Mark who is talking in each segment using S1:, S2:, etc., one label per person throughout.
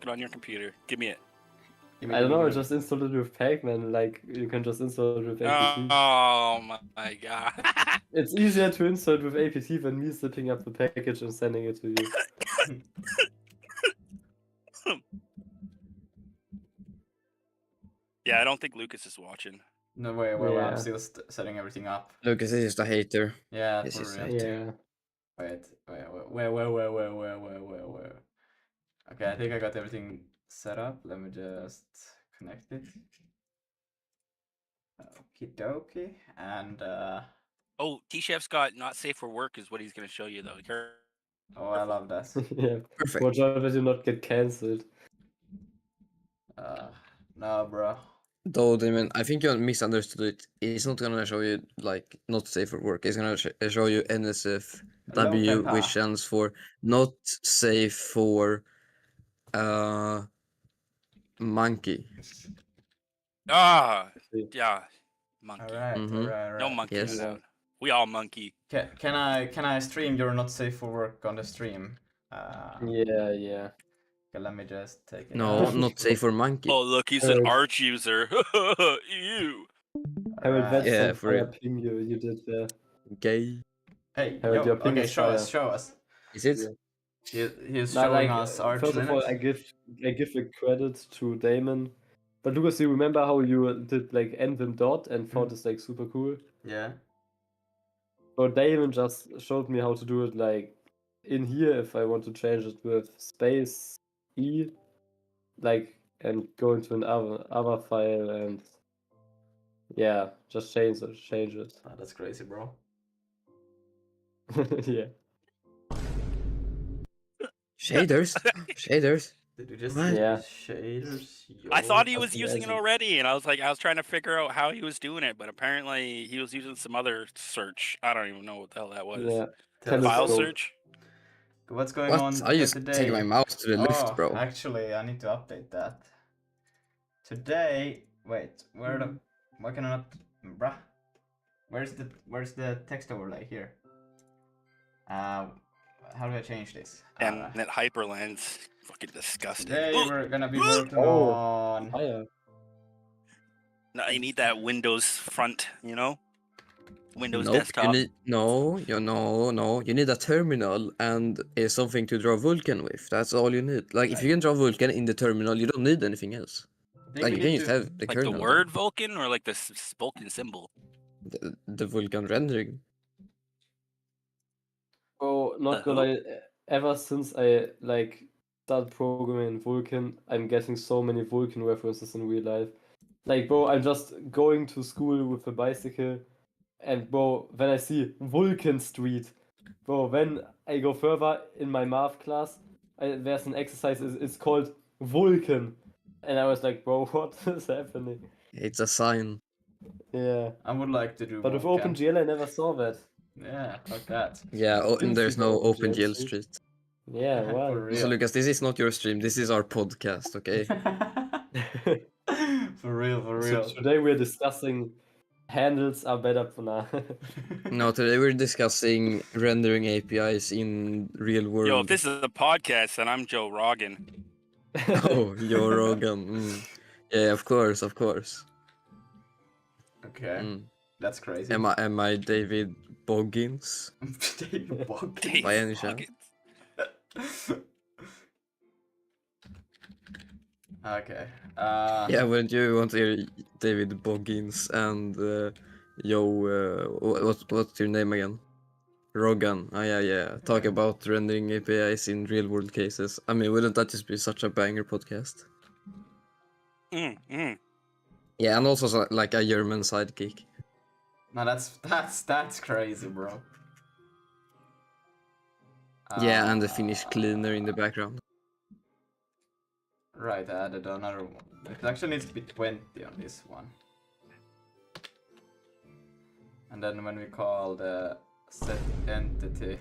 S1: it on your computer. Give me it.
S2: I don't know, I just installed it with Pacman, like, you can just install it with APT.
S1: Oh my god.
S2: It's easier to install it with APT than me zipping up the package and sending it to you.
S1: Yeah, I don't think Lucas is watching.
S3: No way, wait, I'm
S2: Yeah.
S3: still setting everything up.
S4: Lucas is just a hater.
S3: Yeah,
S4: This
S3: for
S4: is
S3: real.
S2: Yeah.
S3: Wait. Okay, I think I got everything set up. Let me just connect it. Okie dokie. And
S1: Oh, T-Chef's got not safe for work is what he's gonna show you though.
S3: oh, I love that.
S2: Yeah.
S4: perfect.
S2: Watch out that you not get cancelled.
S3: No, bro.
S4: Though, Damon, I think you misunderstood it. It's not gonna show you like not safe for work. It's gonna show you NSFW,
S3: Low
S4: which stands for not safe for monkey.
S1: Ah, yeah, monkey.
S3: Alright,
S4: Mhm.
S3: alright.
S1: No monkey
S4: Yes.
S1: allowed. We all monkey.
S3: Can I stream You're Not Safe for Work on the stream?
S2: Yeah.
S3: Okay, let me just take it
S4: No,
S3: out.
S4: not safe for monkey.
S1: Oh look, he's an Arch user. Ew.
S2: Harold, that's
S4: Yeah,
S2: some
S4: for
S2: fire
S4: real.
S2: ping you did there.
S4: Gay.
S3: Hey,
S2: Harold,
S3: yo,
S2: your ping
S3: okay,
S2: is
S3: show
S2: fire.
S3: us, show us.
S4: Is it?
S2: Yeah.
S3: He's
S2: Nah,
S3: showing
S2: like,
S3: us Arch
S2: first of all,
S3: Linux.
S2: I give the credit to Damon. But Lucas, you remember how you did like Nvim dot and thought it's like super cool?
S3: Yeah.
S2: So Damon just showed me how to do it like in here if I want to change it with space E, like, and go into an other file and yeah, just change it.
S3: Oh, that's crazy, bro.
S2: Yeah.
S4: Shaders. Shaders.
S3: Did you just
S4: What?
S3: say
S2: Yeah.
S3: shaders? Yo.
S1: I thought he
S2: That's
S1: was using it
S2: amazing.
S1: already, and I was trying to figure out how he was doing it, but apparently he was using some other search. I don't even know what the hell that was.
S2: Yeah.
S3: Tell us
S1: File
S2: Telescope.
S1: search?
S3: What's going
S4: What?
S3: on
S4: I just
S3: today?
S4: take my mouse to the left, bro.
S3: Actually, I need to update that. Today, wait, why can I not, bruh? Where's the text overlay here? How do I change this?
S1: And that hyperlens, fucking disgusting.
S3: Today
S1: Ooh,
S3: we're gonna be working
S2: Oh.
S3: on.
S2: Fire.
S1: no, you need that Windows front, you know? Windows
S4: Nope,
S1: desktop.
S4: you need no. You need a terminal and something to draw Vulkan with. That's all you need. Like if you can draw Vulkan in the terminal, you don't need anything else.
S3: I think
S4: Like
S3: we
S4: you can
S3: need
S4: just
S3: to-
S4: have the
S1: Like
S4: kernel.
S1: the word Vulkan or like the Vulkan symbol?
S4: The Vulkan rendering.
S2: Oh, not
S1: The
S2: gonna lie, ever since I like started programming in Vulkan, I'm getting so many Vulkan references in real life. Like, bro, I'm just going to school with a bicycle, and bro, when I see Vulcan Street, bro, when I go further in my math class, there's an exercise, it's called Vulcan, and I was like, bro, what is happening?
S4: It's a sign.
S2: Yeah,
S3: I would like to do.
S2: but with
S3: Vulkan.
S2: OpenGL, I never saw that.
S3: Yeah, like that.
S4: Yeah, and
S2: Didn't
S4: there's
S2: see
S4: no
S2: the OpenGL
S4: OpenGL
S2: street.
S4: Street.
S2: Yeah,
S3: For
S2: well.
S3: real.
S4: So Lucas, this is not your stream. This is our podcast, okay?
S3: For real.
S2: So today we're discussing handles are better for now.
S4: No, today we're discussing rendering APIs in real world.
S1: Yo, if this is a podcast, then I'm Joe Rogan.
S4: Oh, Joe Rogan. Yeah, of course.
S3: Okay,
S4: Mm.
S3: that's crazy.
S4: Am I David Boggins?
S3: David Bog.
S1: Dave
S4: By any chance?
S1: Boggins.
S3: Okay.
S4: Yeah, wouldn't you want to hear David Boggins and what's your name again? Rogan. Oh yeah. Talk about rendering APIs in real world cases. I mean, wouldn't that just be such a banger podcast? Yeah, and also like a German sidekick.
S3: No, that's crazy, bro.
S4: Yeah, and the Finnish cleaner in the background.
S3: Right, I added another one. It actually needs to be 20 on this one. And then when we call the set entity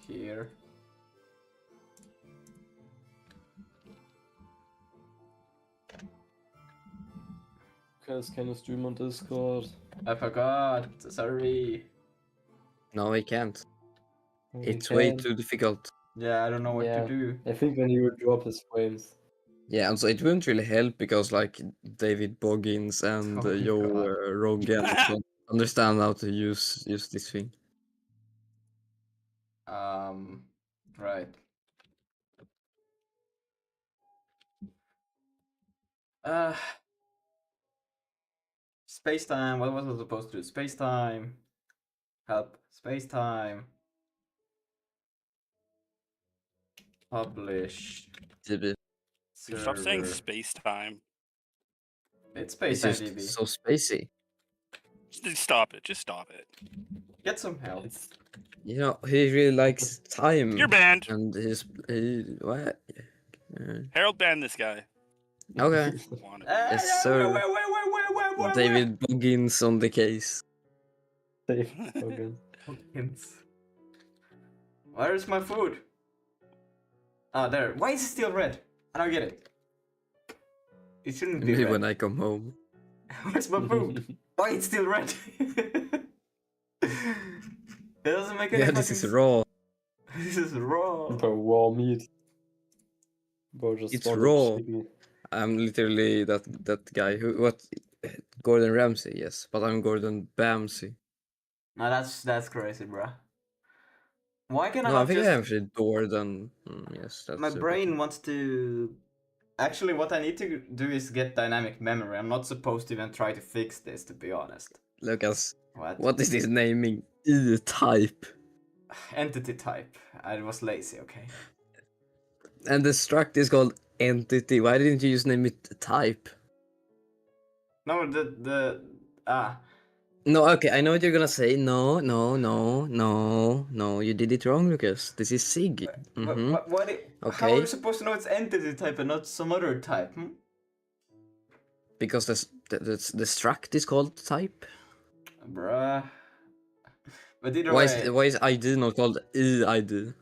S3: here.
S2: Because can you stream on Discord?
S3: I forgot, sorry.
S4: No, I can't.
S2: We
S4: It's way
S2: can.
S4: too difficult.
S3: Yeah, I don't know what
S2: Yeah.
S3: to do.
S2: I think when he would drop his frames.
S4: Yeah, and so it wouldn't really help because like David Boggins and
S3: Oh
S4: Joe
S3: God.
S4: Rogan don't understand how to use this thing.
S3: Right. Uh, Space-time. What was I supposed to do? Space-time. Help. Space-time. Publish.
S4: DB.
S1: Stop saying
S3: Server.
S1: space time.
S3: It's
S4: It's just
S3: SpacetimeDB.
S4: so spacey.
S1: Just stop it. Just stop it.
S3: Get some help.
S2: It's
S4: You know, he really likes time.
S1: You're banned.
S4: And what?
S1: Harold banned this guy.
S4: Okay.
S1: Wanted.
S4: Yes, sir.
S3: Wait.
S4: David Boggins on the case.
S2: safe. Okay.
S3: Hints. Where's my food? Ah, there. Why is it still red? I don't get it. It shouldn't be
S4: Maybe
S3: red.
S4: when I come home.
S3: Where's my food? Why it's still red? It doesn't make any
S4: Yeah, this is
S3: fucking
S4: raw.
S3: This is raw.
S2: Bro, raw meat. Bro, just
S4: It's
S2: swallowed
S4: raw.
S2: chicken.
S4: I'm literally that guy who what Gordon Ramsay, yes, but I'm Gordon Bamsey.
S3: No, that's crazy, bruh. Why can I
S4: No, I
S3: not
S4: think
S3: just?
S4: I actually Gordon. Yes, that's
S3: My
S4: super
S3: brain
S4: cool.
S3: wants to. Actually, what I need to do is get dynamic memory. I'm not supposed to even try to fix this, to be honest.
S4: Lucas,
S3: What?
S4: what is this naming? E-type.
S3: Entity type. I was lazy, okay.
S4: And the struct is called entity. Why didn't you just name it type?
S3: No, the.
S4: No, okay, I know what you're gonna say. No, you did it wrong, Lucas. This is Zig. Mm-hmm.
S3: What how are
S4: Okay,
S3: you supposed to know it's entity type and not some other type? Hmm?
S4: because the struct is called type.
S3: Bruh. But either
S4: Why
S3: way,
S4: is ID not called E-ID?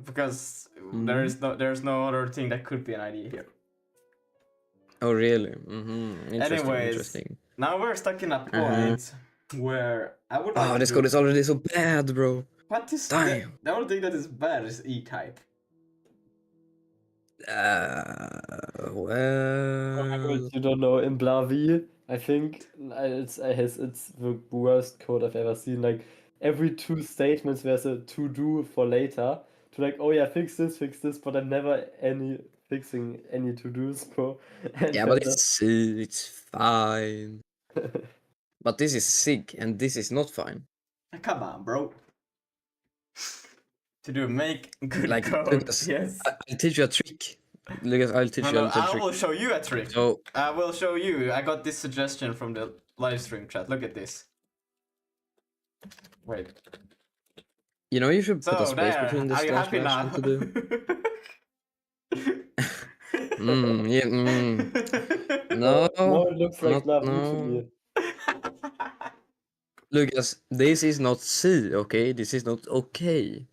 S3: because
S4: Mhm.
S3: there's no other thing that could be an idea here.
S4: Oh, really? Mm-hmm. Interesting,
S3: Anyways,
S4: interesting.
S3: now we're stuck in a point where I would like
S4: Oh,
S3: to
S4: this
S3: do...
S4: code is already so bad, bro.
S3: What is
S4: Damn.
S3: the only thing that is bad is E-type.
S4: Well...
S2: You don't know, in Blavi, I think it's the worst code I've ever seen. Like, every 2 statements there's a to-do for later. To like, oh yeah, fix this, but I'm never fixing any to-dos, bro. And
S4: Yeah,
S2: you're
S4: but it's C, it's fine. But this is sick, and this is not fine.
S3: Come on, bro. To make good
S4: Like,
S3: code,
S4: Lucas,
S3: yes.
S4: I'll teach you a trick. Lucas, I'll teach you a little
S3: I
S4: trick.
S3: will show you a trick.
S4: So,
S3: I will show you. I got this suggestion from the live stream chat. Look at this. Wait.
S4: you know, you should put
S3: So
S4: a space
S3: there.
S4: between the
S3: Are you
S4: slash
S3: happy
S4: dash
S3: now?
S4: to do. No,
S2: now it looks like
S4: not,
S2: Blavi to
S4: no.
S2: me.
S4: Lucas, this is not C, okay? This is not okay.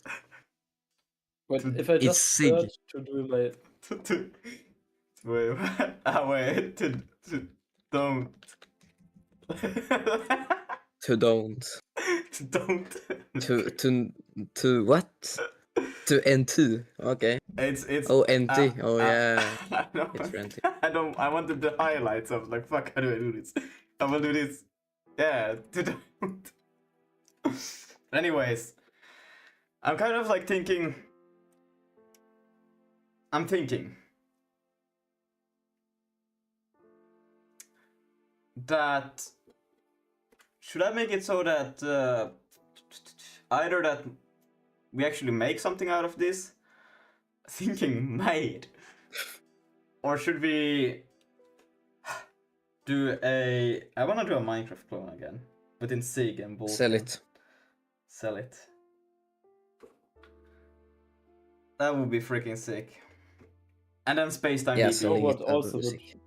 S2: But if I
S4: It's
S2: just
S4: Sig.
S2: search to do my...
S3: Wait, wait, don't.
S4: To don't.
S3: Don't.
S4: To what? To NT. Okay.
S3: It's.
S4: Oh, NT. Oh, yeah.
S3: No,
S4: It's for NT.
S3: I don't. I wanted the highlights. I was like, fuck. How do I do this? I will do this. Yeah. To don't. Anyways, I'm kind of like thinking. I'm thinking that should I make it so that either that we actually make something out of this, thinking made, or should we do a... I want to do a Minecraft clone again, but in Zig and Vulkan.
S4: Sell it.
S3: Sell it. That would be freaking sick. And then Spacetime
S4: Yeah,
S3: DB.
S4: selling
S2: what
S4: it. That
S2: also
S4: would be
S2: would-
S4: sick.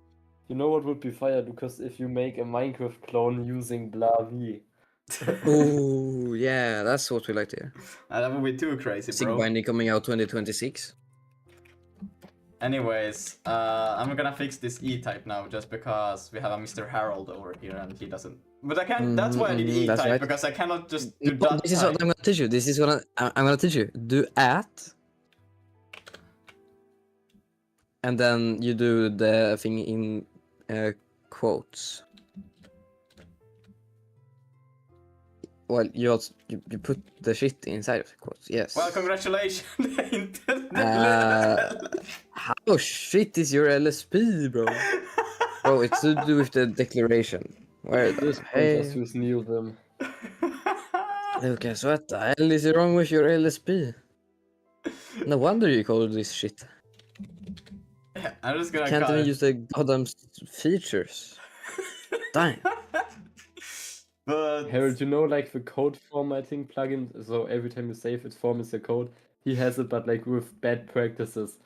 S2: You know what would be fire? Because if you make a Minecraft clone using Blavi.
S4: Oh, yeah, that's what we like to hear.
S3: That would be too crazy,
S4: Sig
S3: bro.
S4: Binding coming out 2026.
S3: Anyways, I'm gonna fix this E-type now just because we have a Mr. Harold over here and he doesn't... But I can't... That's why I need
S4: Mhm, that's
S3: E-type,
S4: right.
S3: because I cannot just do
S4: No,
S3: dot
S4: this is what
S3: type.
S4: I'm gonna teach you. I'm gonna teach you. Do at and then you do the thing in quotes. Well, you put the shit inside of the quotes. Yes.
S3: Well, congratulations.
S4: How shit is your LSP, bro? Bro, it's to do with the declaration. Where
S2: At this point, just use kneel them.
S4: Lucas, what the hell is wrong with your LSP? No wonder you call this shit.
S3: I'm just gonna
S4: Can't
S3: cut
S4: even
S3: it.
S4: use the goddamn features. Damn.
S3: But
S2: Harold, you know, like the code formatting plugin, so every time you save it formats your code, he has it, but like with bad practices.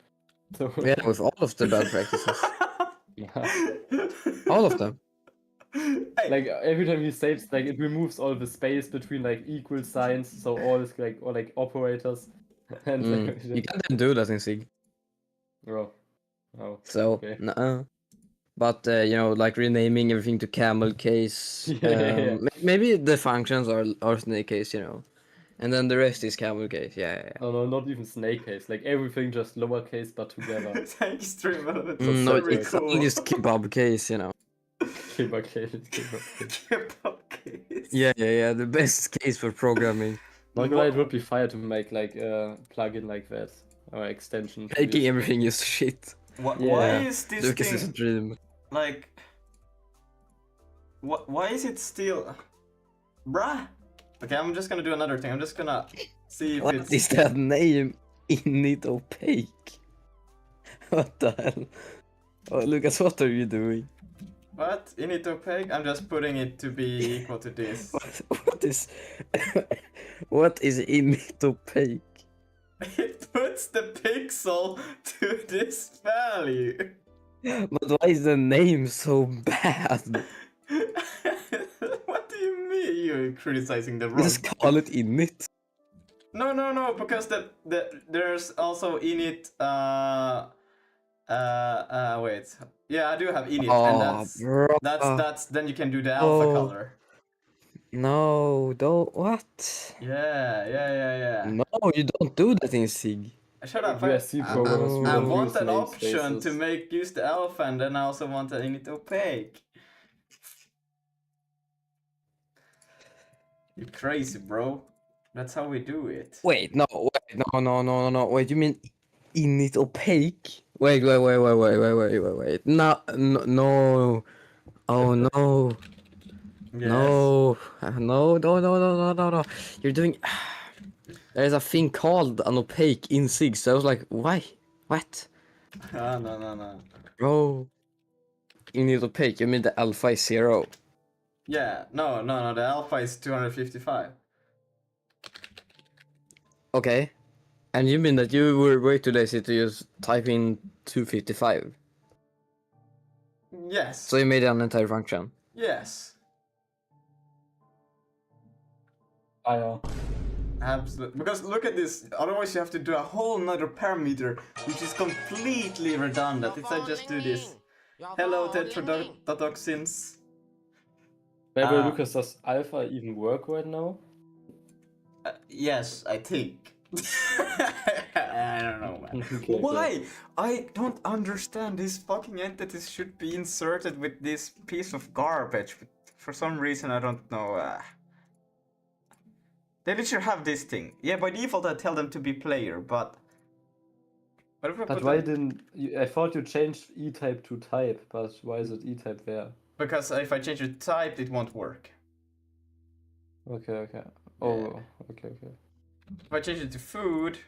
S2: So
S4: Yeah, with all of the bad practices.
S2: yeah.
S4: All of them.
S3: Hey,
S2: Like every time he saves, like it removes all the space between like equal signs, so all is like or like operators, and
S4: You can't even do that in Zig.
S2: oh, oh,
S4: So,
S2: okay.
S4: nuh-uh. But, you know, like renaming everything to camel case.
S2: Yeah.
S4: Maybe the functions are snake case, you know. And then the rest is camel case. Yeah.
S2: Oh no, not even snake case. Like everything just lowercase but together.
S3: thank you, streamer. That's
S4: No,
S3: very
S4: it's
S3: cool.
S4: only just kebab case, you know.
S2: Kebab case, kebab case.
S3: Kebab case.
S4: Yeah. The best case for programming.
S2: Not gonna lie, it would be fire to make like a plugin like that or extension. to
S4: Making
S2: this.
S4: everything is shit.
S3: Why
S2: Yeah.
S3: is this
S4: Lucas
S3: thing
S4: is a dream.
S3: like? Why is it still, bruh? Okay, I'm just gonna do another thing. I'm just gonna see if
S4: What
S3: it's.
S4: is that name? Init opaque. What the hell? Oh, Lucas, what are you doing?
S3: What? Init opaque? I'm just putting it to be equal to this.
S4: What is what is init opaque?
S3: It puts the pixel to this value.
S4: But why is the name so bad?
S3: What do you mean? You're criticizing the wrong.
S4: Just call it init.
S3: No, because there's also init. Wait. Yeah, I do have init, and
S4: Oh, bro.
S3: that's then you can do the alpha
S4: Oh.
S3: color.
S4: No, don't what?
S3: Yeah.
S4: No, you don't do that in Sig.
S3: Shut up.
S2: We are C programmers, we
S3: I
S2: don't
S3: want
S2: use
S3: an option to
S2: namespaces.
S3: use the alpha, and then I also want an init opaque. You crazy, bro. That's how we do it.
S4: Wait, no. Wait, you mean init opaque? Wait. No. Oh no.
S3: Yes.
S4: No. No. You're doing. There's a thing called an opaque in Sig, so I was like, why? What?
S3: No.
S4: Bro. Init opaque, you mean the alpha is 0.
S3: Yeah, no. The alpha is 255.
S4: Okay. And you mean that you were way too lazy to just type in 255?
S3: Yes.
S4: So you made an entire function?
S3: Yes.
S2: Fire.
S3: Absolutely. Because look at this. Otherwise, you have to do a whole nother parameter, which is completely redundant. If I just do this. Hello, tetrodotoxins.
S2: By the way,
S3: Ah.
S2: Lucas, does alpha even work right now?
S3: Yes, I think. I don't know, man.
S2: Okay,
S3: Why? I don't understand. These fucking entities should be inserted with this piece of garbage. But for some reason, I don't know. They should have this thing. Yeah, by default, I tell them to be player, but. What if I
S2: But
S3: put
S2: why
S3: them...
S2: didn't you, I thought you changed E-type to type, but why is it E-type there?
S3: Because if I change the type, it won't work.
S2: Okay. Oh, okay.
S3: If I change it to food,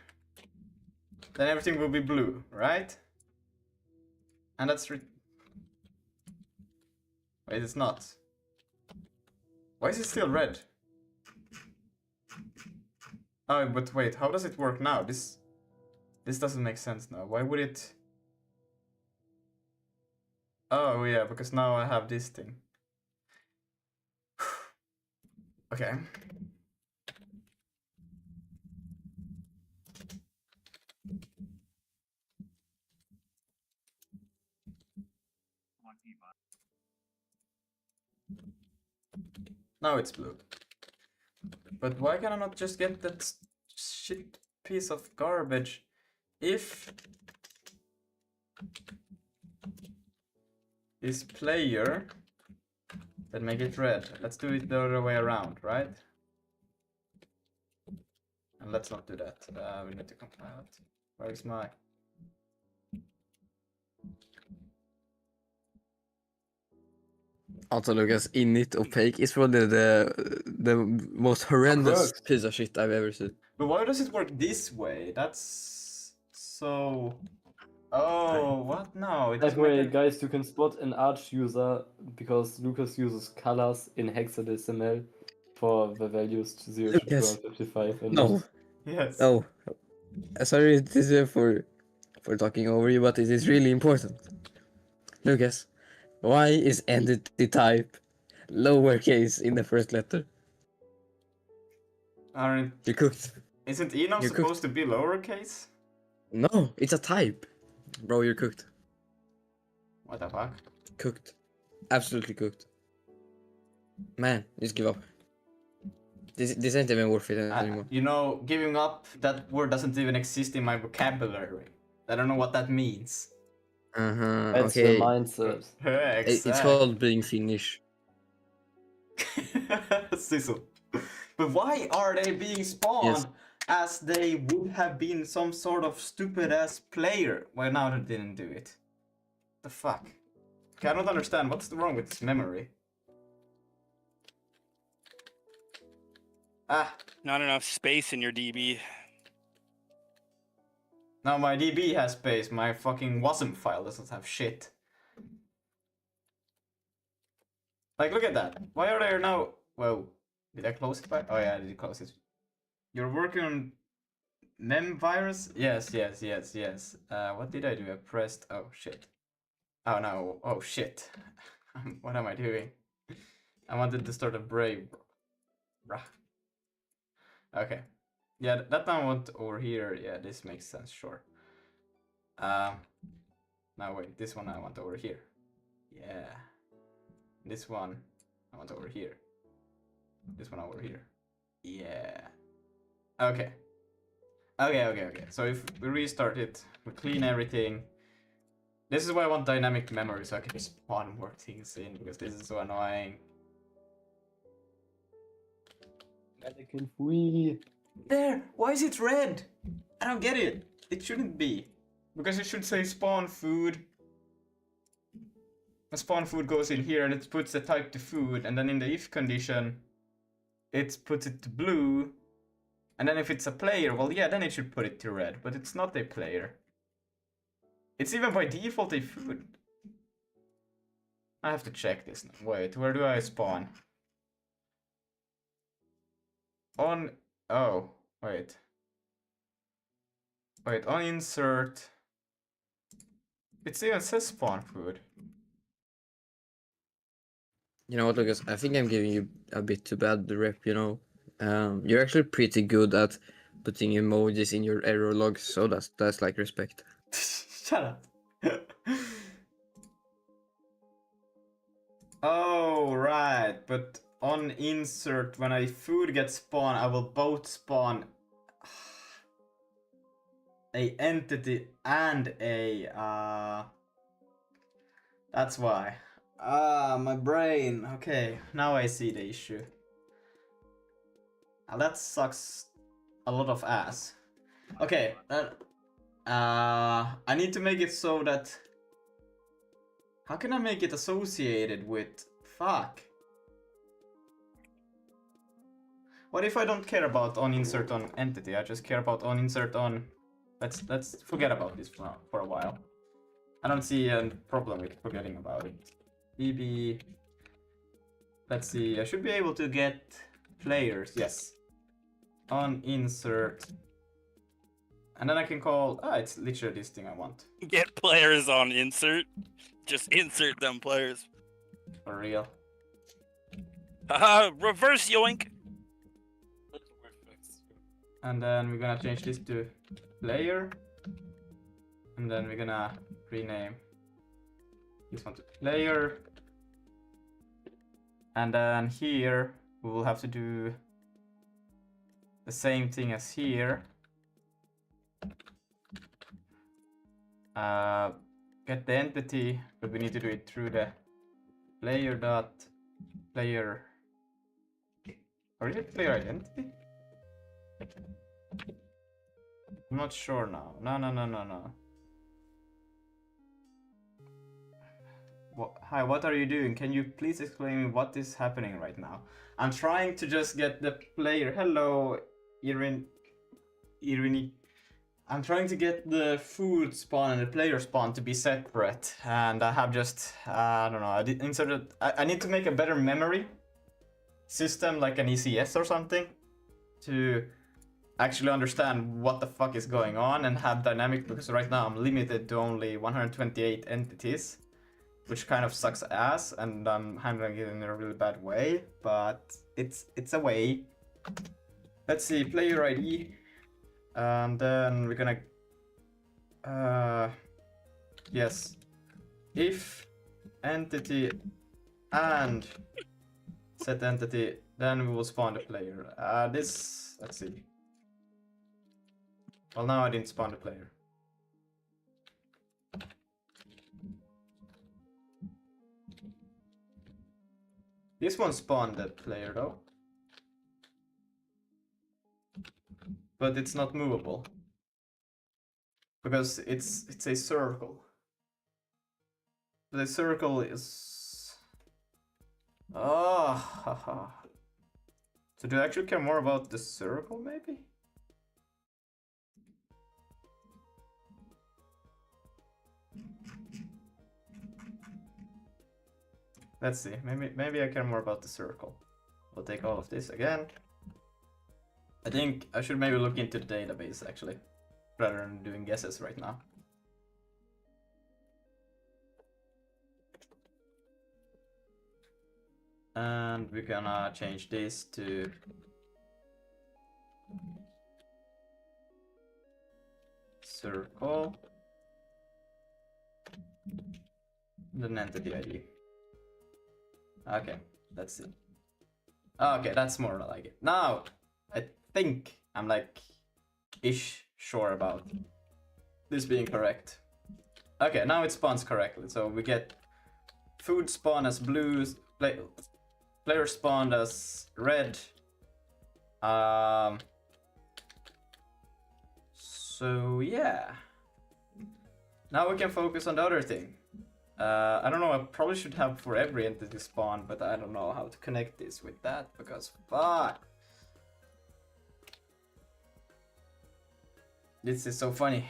S3: then everything will be blue, right? And that's wait, it's not. Why is it still red? Oh, but wait, how does it work now? This doesn't make sense now. Why would it? Oh yeah, because now I have this thing. Okay. Now it's blue. But why can I not just get that shit piece of garbage if is player, then make it red. Let's do it the other way around, right? And let's not do that. We need to compile it. Where is my...
S4: Alltså Lucas, init opaque is probably the most horrendous
S2: works.
S4: piece of shit I've ever seen.
S3: But why does it work this way? That's so... Oh, what? No, it
S2: By
S3: doesn't
S2: the way,
S3: make it...
S2: guys, you can spot an Arch user because Lucas uses colors in hexadecimal for the values to 0 to
S4: Yes.
S2: 255. And
S4: No,
S3: Yes.
S4: no. Sorry for talking over you, but it is really important. Lucas, why is entity type lowercase in the first letter?
S3: Aren't...
S4: You cooked.
S3: Isn't enum
S4: You're
S3: supposed to be lowercase?
S4: No, it's a type. Bro, you're cooked.
S3: What the fuck?
S4: Cooked. Absolutely cooked. Man, just give up. This ain't even worth it anymore.
S3: You know, giving up, that word doesn't even exist in my vocabulary. I don't know what that means.
S4: Uh-huh,
S2: that's
S4: okay.
S2: the mindset.
S4: It's called being Finnish.
S3: Sizzle. But why are they being spawned
S4: Yes.
S3: as they would have been some sort of stupid ass player? Well, now they didn't do it. The fuck? Okay, I don't understand. What's wrong with this memory? Ah,
S1: Not enough space in your DB.
S3: now my DB has space. My fucking WASM file doesn't have shit. Like, look at that. Why are there now... Whoa. Did I close it by... Oh yeah, I did close it. You're working on mem virus? Yes. What did I do? I pressed... Oh, shit. Oh, no. Oh, shit. What am I doing? I wanted to start a brave. Bruh. Okay. Yeah, that one went over here. Yeah, this makes sense, sure. Now wait, this one I want over here. Yeah. This one I want over here. This one over here. Yeah. Okay. Okay. So if we restart it, we clean everything. This is why I want dynamic memory, so I can just spawn more things in, because this is so annoying.
S2: Mannequin free.
S3: There! Why is it red? I don't get it. It shouldn't be. Because it should say spawn food. A spawn food goes in here and it puts the type to food, and then in the if condition, it puts it to blue. And then if it's a player, well yeah, then it should put it to red, but it's not a player. It's even by default a food. I have to check this now. Wait, where do I spawn? On... Oh, wait. Wait, on insert... It even says spawn food.
S4: You know what, Lucas? I think I'm giving you a bit too bad the rep, you know. You're actually pretty good at putting emojis in your error logs, so that's like respect.
S3: Shut up. Oh, right, but on insert, when a food gets spawned, I will both spawn a entity and a that's why. My brain. Okay, now I see the issue. That sucks a lot of ass. Okay, I need to make it so that... How can I make it associated with... Fuck. What if I don't care about on insert on entity? I just care about on insert on... Let's forget about this for a while. I don't see a problem with forgetting about it. DB... Let's see, I should be able to get players, yes. On insert... And then I can call... Ah, it's literally this thing I want.
S1: Get players on insert. Just insert them players.
S3: For real.
S1: Reverse yoink.
S3: And then we're gonna change this to player. And then we're gonna rename this one to player. And then here we will have to do the same thing as here. get the entity, but we need to do it through the player. Or is it player identity? I'm not sure now. No. Hi, what are you doing? Can you please explain me what is happening right now? I'm trying to just get the player. Hello, Irini. I'm trying to get the food spawn and the player spawn to be separate, and I have just I don't know. I need to make a better memory system, like an ECS or something, to actually understand what the fuck is going on and have dynamic, because right now I'm limited to only 128 entities, which kind of sucks ass, and I'm handling it in a really bad way, but it's a way. Let's see, player ID, and then we're gonna yes, if entity and set entity, then we will spawn the player. Let's see. Well, now I didn't spawn the player. This one spawned the player though. But it's not movable. Because it's a circle. The circle is... Oh, so do I actually care more about the circle, maybe? Let's see, maybe I care more about the circle. We'll take all of this again. I think I should maybe look into the database actually, rather than doing guesses right now. And we're gonna change this to circle, then entity ID. Okay, let's see. Okay, that's more like it. Now, I think I'm like ish sure about this being correct. Okay, now it spawns correctly. So we get food spawn as blue, player spawned as red. So yeah. Now we can focus on the other thing. I don't know, I probably should have for every entity spawn, but I don't know how to connect this with that, because fuck. This is so funny.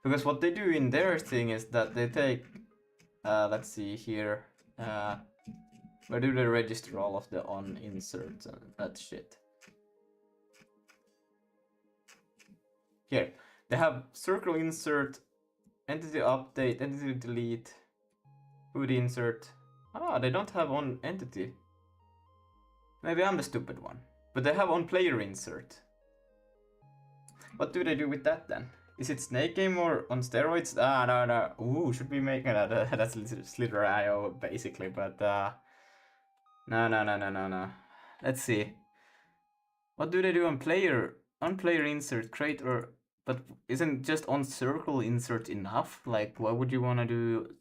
S3: Because what they do in their thing is that they take, let's see here, where do they register all of the on inserts and that shit? Here, they have circle insert, entity update, entity delete, food insert. Ah, they don't have on entity. Maybe I'm the stupid one. But they have on player insert. What do they do with that then? Is it Snake Game or on steroids? Ah, no. Ooh, should be making that. That's Slither.io basically, but no. Let's see. What do they do on player? On player insert, create or... But isn't just on circle insert enough? Like, why would you want to do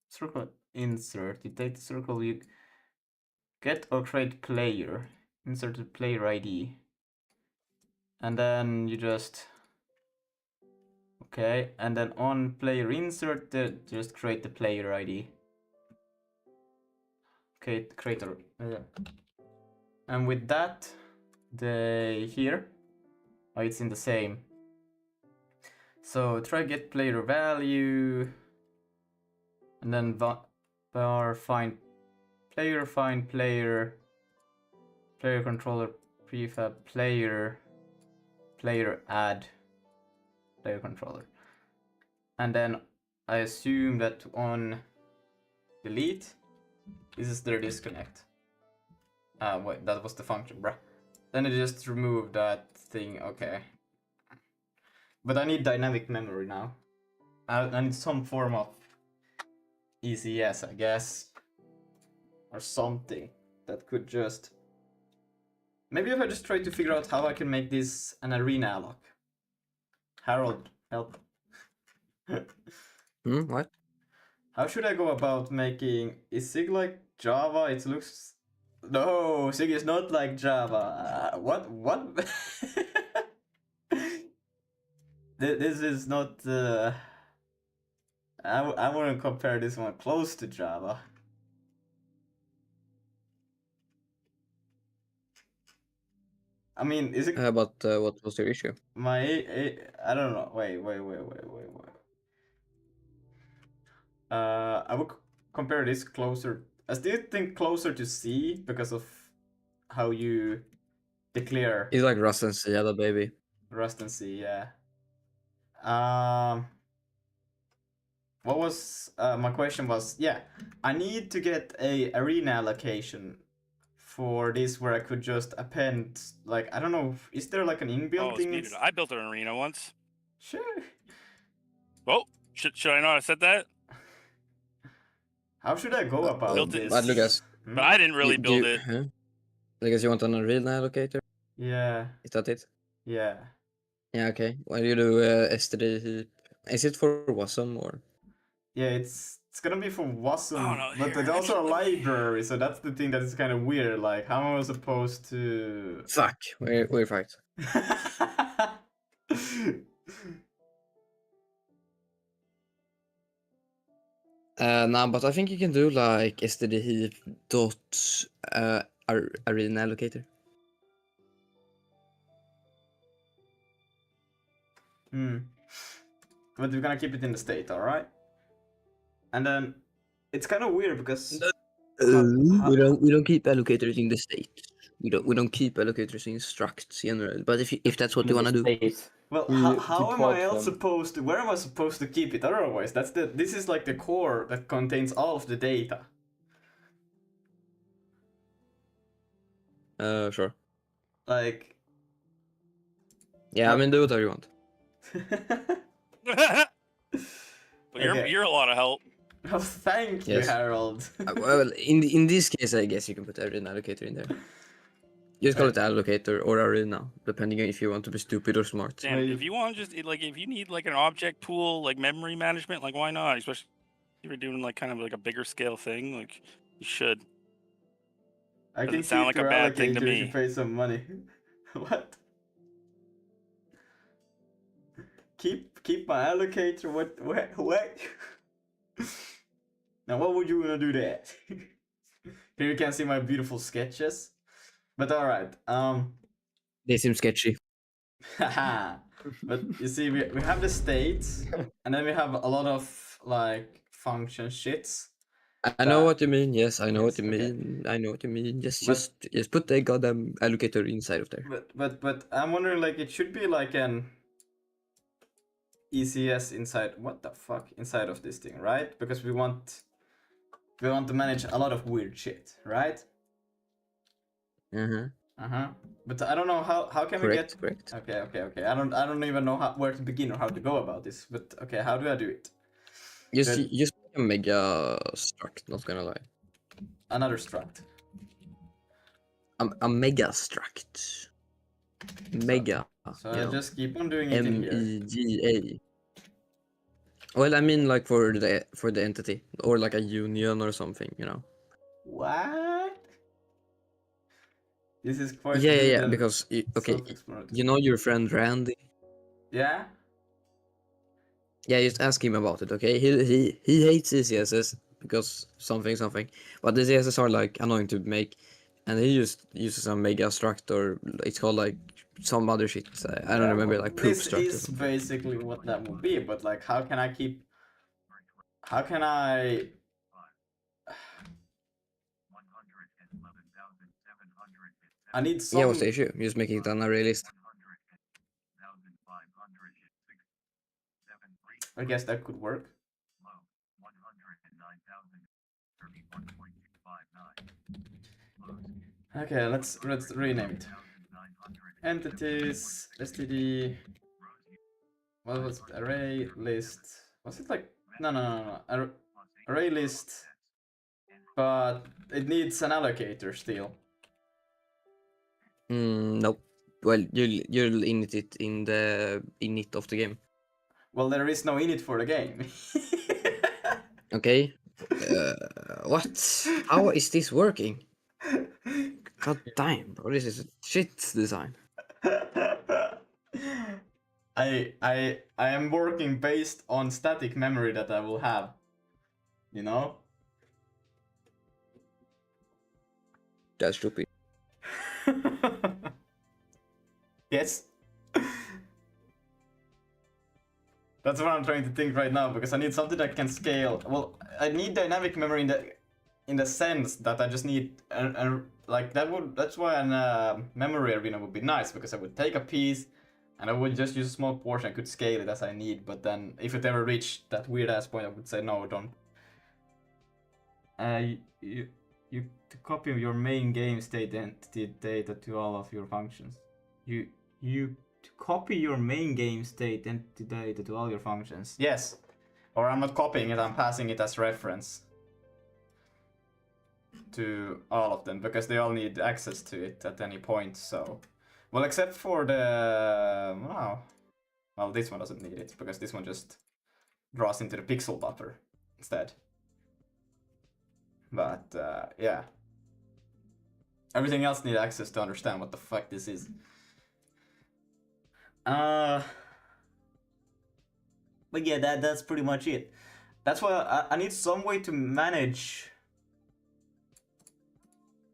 S3: circle insert? You take the circle, you get or create player, insert the player ID, and then you just... Okay, and then on player insert, just create the player ID. Okay, creator. And with that, here, oh, it's in the same. So try get player value, and then var find player, player controller prefab player add player controller, and then I assume that on delete, this is their disconnect. Wait, that was the function, bruh. Then I just remove that thing. Okay. But I need dynamic memory now. I need some form of ECS, I guess. Or something. that could just... Maybe if I just try to figure out how I can make this an arena alloc. Harold, help.
S4: What?
S3: How should I go about making... Is Zig like Java? It looks... No, Zig is not like Java. What? This is not... I wouldn't compare this one close to Java. I mean, is it...
S4: But what was your issue?
S3: I don't know. Wait. I would compare this closer. I still think closer to C because of how you declare
S4: It's like Rust and C, baby.
S3: Rust and C. Yeah. What was my question was? Yeah, I need to get a arena allocation for this where I could just append, like, I don't know, is there like an inbuilt
S1: Oh,
S3: thing?
S1: speed it. I built an arena once.
S3: Sure.
S1: Oh, should I know how to set that?
S3: How should I go about
S1: built it
S3: this?
S4: But Lucas,
S1: But I didn't really build it.
S4: Huh? Lucas, you want an arena allocator?
S3: Yeah,
S4: Is that it?
S3: yeah.
S4: Yeah, okay. Why do you do S3 heap? Is it for Wasm or?
S3: Yeah, it's gonna be for Wasm,
S1: Oh, no,
S3: but
S1: here,
S3: it's also
S1: actually,
S3: a
S1: let me-
S3: library, so that's the thing that is kind of weird. Like, how am I supposed to?
S4: Fuck, we're fucked. Nah, but I think you can do like std heap dot arena allocator.
S3: But we're gonna keep it in the state, all right? And then it's kind of weird because
S4: We don't keep allocators in the state. We don't keep allocators in structs general. But if that's what you wanna do.
S2: State.
S3: well,
S2: We
S3: how am I
S2: deport
S3: else
S2: them.
S3: supposed to? Where am I supposed to keep it? Otherwise, this is like the core that contains all of the data.
S4: Sure.
S3: Like,
S4: Yeah, I mean do whatever you want.
S1: But
S3: Okay.
S1: you're a lot of help.
S3: oh, thank you,
S4: Yes.
S3: Harold.
S4: Well, in this case, I guess you can put arena allocator in there. Just call it allocator or arena, depending on if you want to be stupid or smart.
S1: Damn, if you want to just like if you need like an object pool, like memory management, like why not? Especially if you're doing like kind of like a bigger scale thing, like you should.
S3: I
S1: Doesn't
S3: can
S1: sound
S3: keep
S1: like a
S3: your
S1: bad thing to
S3: allocator if you
S1: me.
S3: pay some money. What? Keep my allocator. What? Now, what would you wanna do that? Here you can see my beautiful sketches. But all right.
S4: They seem sketchy.
S3: Haha. But you see, we have the state, and then we have a lot of like function shits.
S4: I know what you mean. Yes, I know
S3: Yes,
S4: what you
S3: okay.
S4: mean. I know what you mean. Just
S3: But-
S4: just put the goddamn allocator inside of there.
S3: But I'm wondering, like, it should be like an ECS inside. What the fuck inside of this thing, right? Because we want to manage a lot of weird shit, right? But I don't know how can we get.
S4: Correct.
S3: Okay. I don't even know where to begin or how to go about this. But okay, how do I do it?
S4: Just
S3: Good.
S4: just make a mega struct. Not gonna lie.
S3: Another struct.
S4: A mega struct. Mega.
S3: So
S4: you
S3: I
S4: know.
S3: just keep on doing it in here.
S4: MEGA. Well, I mean like for the entity or like a union or something, you know.
S3: What? This is quite
S4: Yeah,
S3: weird and
S4: because okay,
S3: self-explanatory.
S4: you know your friend Randy.
S3: Yeah.
S4: Yeah, just ask him about it, okay? He hates ECSs because something, but the ECSs are like annoying to make, and he just uses a mega struct or it's called like some other shit. I don't remember,
S3: well,
S4: like poop
S3: this
S4: struct. Or
S3: is
S4: something.
S3: basically what that would be, but like, how can I? I need some.
S4: Yeah, what's the issue? You're just making it an array list.
S3: I guess that could work. Okay, let's rename it. Entities, std. What was it? Array list? Was it like no? Array list, but it needs an allocator still.
S4: Nope. Well, you'll init it in the init of the game.
S3: Well, there is no init for the game.
S4: Okay. What? How is this working? God damn, bro, this is a shit design.
S3: I am working based on static memory that I will have. You know?
S4: That's stupid.
S3: Yes. That's what I'm trying to think right now, because I need something that can scale. Well, I need dynamic memory in the sense that I just need like that's why a memory arena would be nice, because I would take a piece and I would just use a small portion. I could scale it as I need, but then if it ever reached that weird ass point, I would say no, don't. You to copy your main game state entity data to all of your functions. You to copy your main game state entity data to all your functions. Yes. Or I'm not copying it, I'm passing it as reference to all of them, because they all need access to it at any point, so... Well, except for the... Wow. Well, this one doesn't need it, because this one just draws into the pixel buffer instead. But, yeah. Everything else needs access to understand what the fuck this is. But yeah, that's pretty much it. That's why I need some way to manage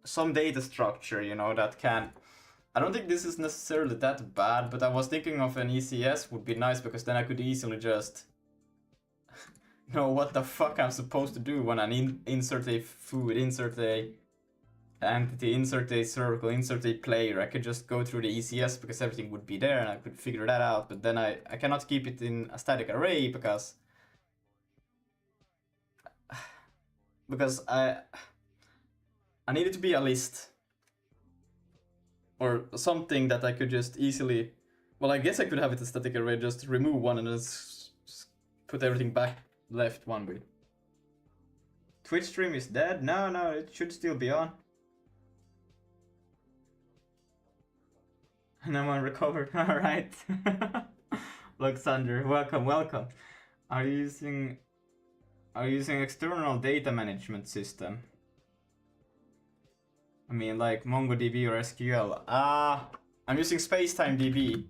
S3: some data structure, you know, that can... I don't think this is necessarily that bad, but I was thinking of an ECS would be nice, because then I could easily just know what the fuck I'm supposed to do when I insert a food, insert a entity, insert a circle, insert a player. I could just go through the ECS because everything would be there and I could figure that out, but then I cannot keep it in a static array because I need it to be a list or something that I could just easily... Well, I guess I could have it a static array, just remove one and just put everything back left one way. Twitch stream is dead? No, it should still be on. And I'm on recovered. Alright. Luxander, welcome. Are you using external data management system? I mean, like MongoDB or SQL. I'm using SpacetimeDB,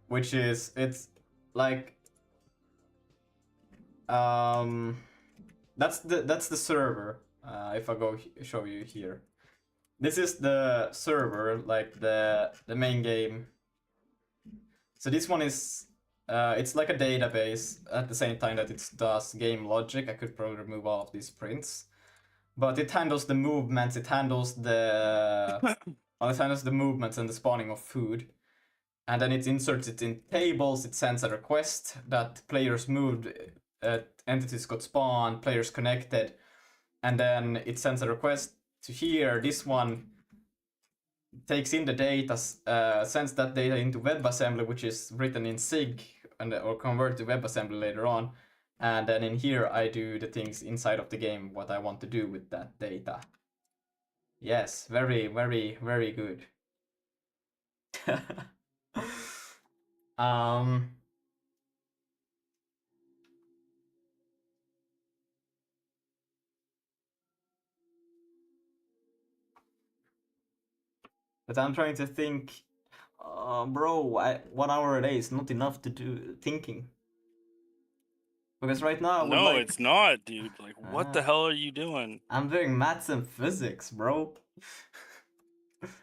S3: which is, it's like, that's the server. If I go show you here, this is the server, like the main game. So this one is, it's like a database at the same time that it does game logic. I could probably remove all of these prints. But it handles the movements, it handles the movements and the spawning of food. And then it inserts it in tables, it sends a request that players moved, entities got spawned, players connected. And then it sends a request to here. This one takes in the data, sends that data into WebAssembly, which is written in Zig, or converted to WebAssembly later on. And then in here, I do the things inside of the game, what I want to do with that data. Yes, very, very, very good. But I'm trying to think, bro, 1 hour a day is not enough to do thinking. Because right now,
S1: No, it's not, dude. Like, what the hell are you doing?
S3: I'm doing maths and physics, bro.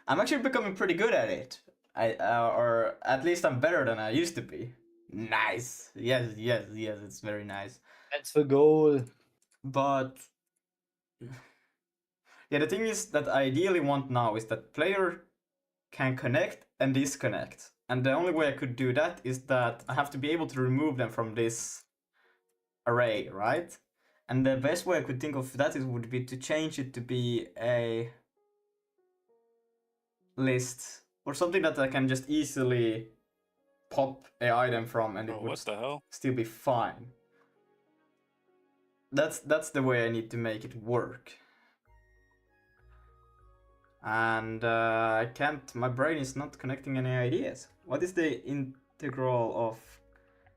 S3: I'm actually becoming pretty good at it. Or at least I'm better than I used to be. Nice. Yes, it's very nice.
S2: That's the goal.
S3: But yeah, the thing is that I ideally want now is that player can connect and disconnect. And the only way I could do that is that I have to be able to remove them from this array, right? And the best way I could think of that would be to change it to be a list or something that I can just easily pop an item from and it would
S1: what the hell?
S3: still be fine. That's the way I need to make it work. And I can't. My brain is not connecting any ideas. What is the integral of?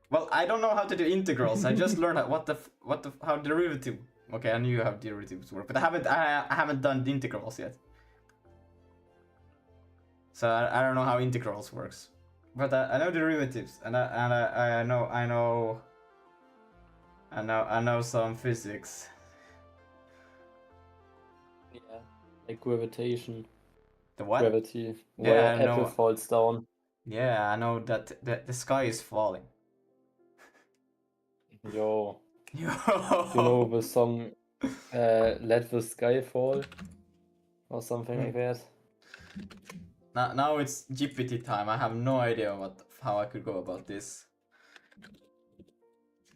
S3: Well, I don't know how to do integrals. I just learned how derivative. Okay, I knew how derivatives work, but I haven't done the integrals yet. So I don't know how integrals works. But I know derivatives, and I know some physics.
S2: Yeah, like gravitation,
S3: The what?
S2: gravity,
S3: Yeah,
S2: where
S3: I
S2: apple
S3: know.
S2: falls down.
S3: Yeah, I know that the sky is falling.
S2: Yo,
S3: Yo.
S2: you know the song "Let the Sky Fall" or something like that.
S3: Now it's GPT time. I have no idea how I could go about this.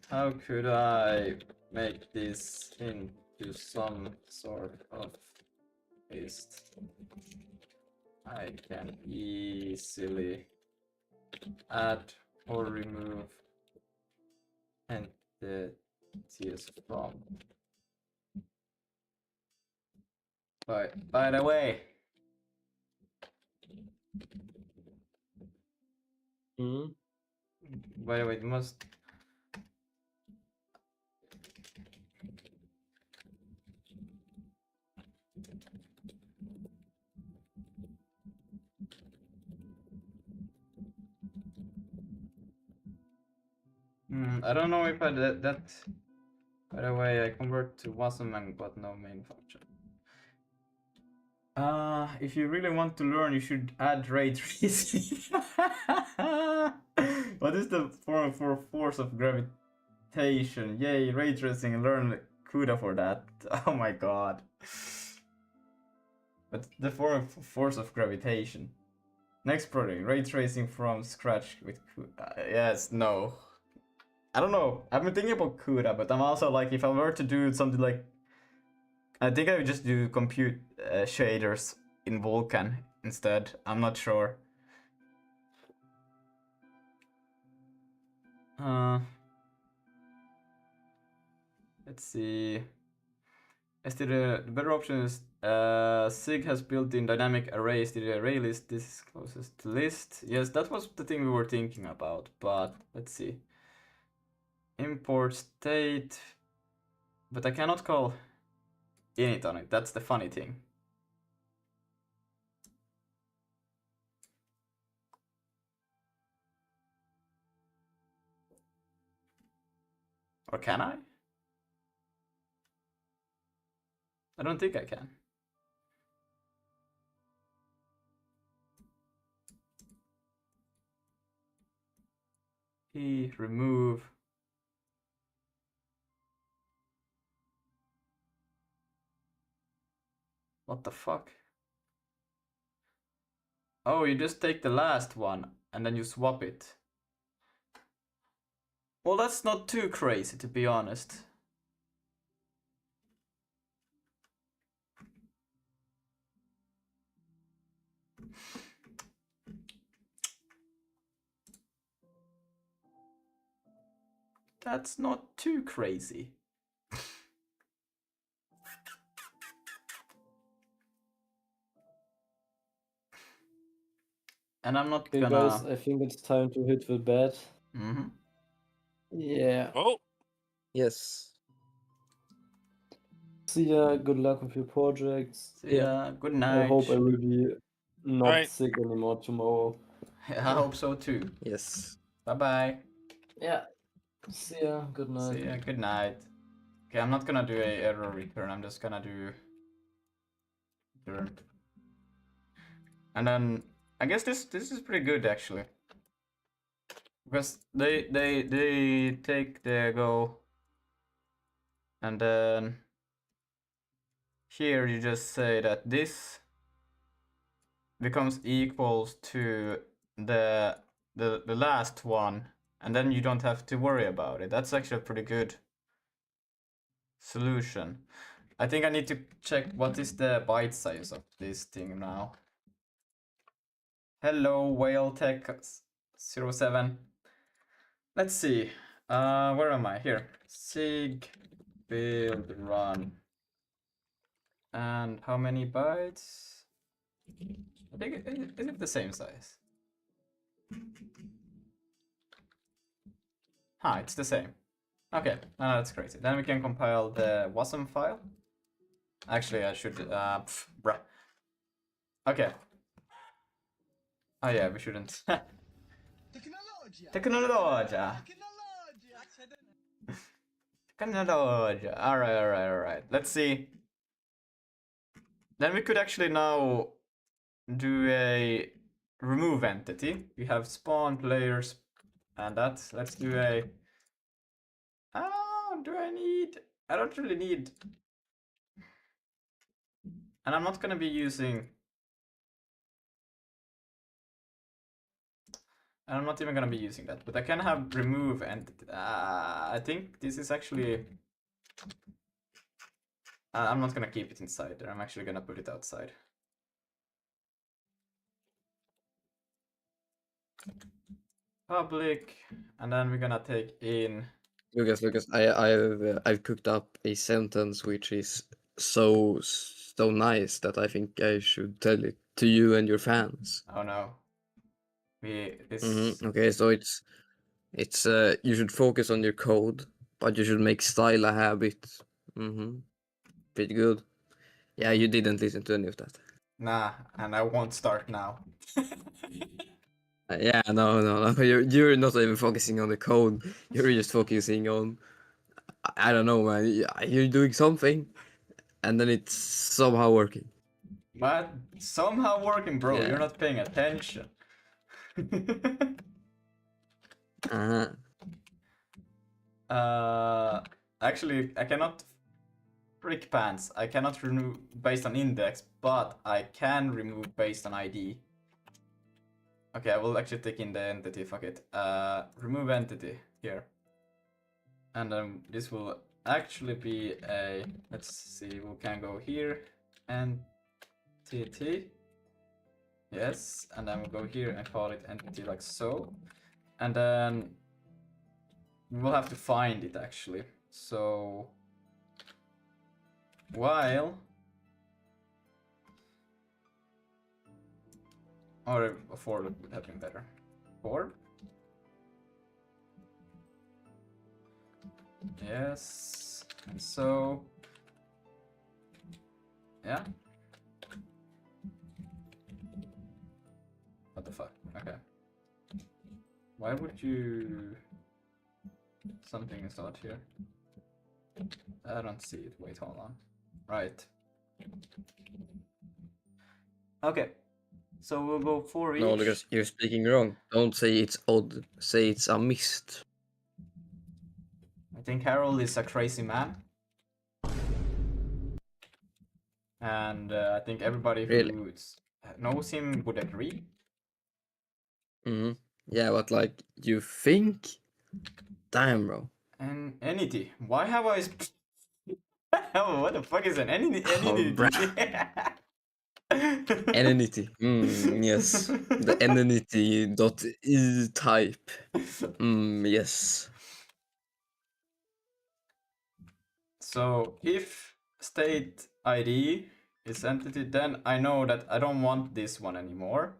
S3: How could I make this into some sort of paste? I can easily add or remove entities from. By the way,
S2: Hmm?
S3: it must. I don't know if I did that. By the way, I convert to Wasserman, but no main function. If you really want to learn, you should add ray tracing. What is the formula for force of gravitation? Yay, ray tracing, learn CUDA for that. Oh my god. But the force of gravitation. Next project, ray tracing from scratch with CUDA. Yes, no. I don't know. I've been thinking about CUDA, but I'm also like, if I were to do something like, I think I would just do compute shaders in Vulkan instead. I'm not sure. Let's see. The better option is Zig has built-in dynamic arrays. The array list, this is closest to list. Yes, that was the thing we were thinking about, but let's see. Import state, but I cannot call init on it. That's the funny thing. Or can I? I don't think I can. Remove. What the fuck? Oh, you just take the last one and then you swap it. Well, that's not too crazy, to be honest. That's not too crazy. And I'm not
S2: Okay,
S3: gonna.
S2: guys, I think it's time to hit the bed.
S3: Mm-hmm.
S2: Yeah.
S1: Oh,
S4: Yes.
S2: See ya. Good luck with your projects.
S3: See ya. Good
S2: I
S3: night.
S2: hope I will be not
S1: Alright.
S2: sick anymore tomorrow.
S3: I hope so too.
S4: Yes.
S3: Bye bye.
S2: Yeah. See ya. Good night.
S3: See ya. Good night. Okay, I'm not gonna do a error return. I'm just gonna do return. And then I guess this is pretty good actually, because they take the go, and then here you just say that this becomes equals to the last one, and then you don't have to worry about it. That's actually a pretty good solution. I think I need to check what is the byte size of this thing now. Hello, Whale Tech 07. Let's see. Where am I? Here. Sig build run. And how many bytes? I think is it the same size? It's the same. Okay, that's crazy. Then we can compile the WASM file. Actually, I should, bruh. Okay. Oh yeah, we shouldn't. Technologia. Technologia. Alright. Let's see. Then we could actually now do a remove entity. We have spawn players and that. Let's do a... I don't really need... And I'm not gonna be using... I'm not even gonna be using that, but I can have remove entity. I think this is actually... I'm not gonna keep it inside there. I'm actually gonna put it outside. Public, and then we're gonna take in...
S4: Lucas, I've cooked up a sentence which is so nice that I think I should tell it to you and your fans.
S3: Oh no. This...
S4: Okay, so it's you should focus on your code, but you should make style a habit. Pretty good. Yeah, you didn't listen to any of that.
S3: Nah, and I won't start now.
S4: Yeah, no. You're not even focusing on the code. You're just focusing on, I don't know, man. You're doing something, and then it's somehow working.
S3: But somehow working, bro.
S4: Yeah.
S3: You're not paying attention. Actually, I cannot frick pants. I cannot remove based on index, but I can remove based on ID. Okay, I will actually take in the entity. Fuck it. Remove entity here, and this will actually be a. Let's see. We can go here, entity. Yes, and then we'll go here and call it entity like so, and then we will have to find it actually. So while or a for would have been better. For yes, and so yeah. What the fuck? Okay. Why would you... Something is not here. I don't see it. Wait, hold on. Right. Okay. So we'll go for each.
S4: No, because you're speaking wrong. Don't say it's odd. Say it's a mist.
S3: I think Harold is a crazy man. And I think everybody
S4: Really?
S3: who knows him would agree.
S4: Yeah, but like, you think? Damn, bro.
S3: An entity. Why have I... Oh, what the fuck is an entity?
S4: Enanity. Yes. The enanity dot is type. Yes.
S3: So if state ID is entity, then I know that I don't want this one anymore.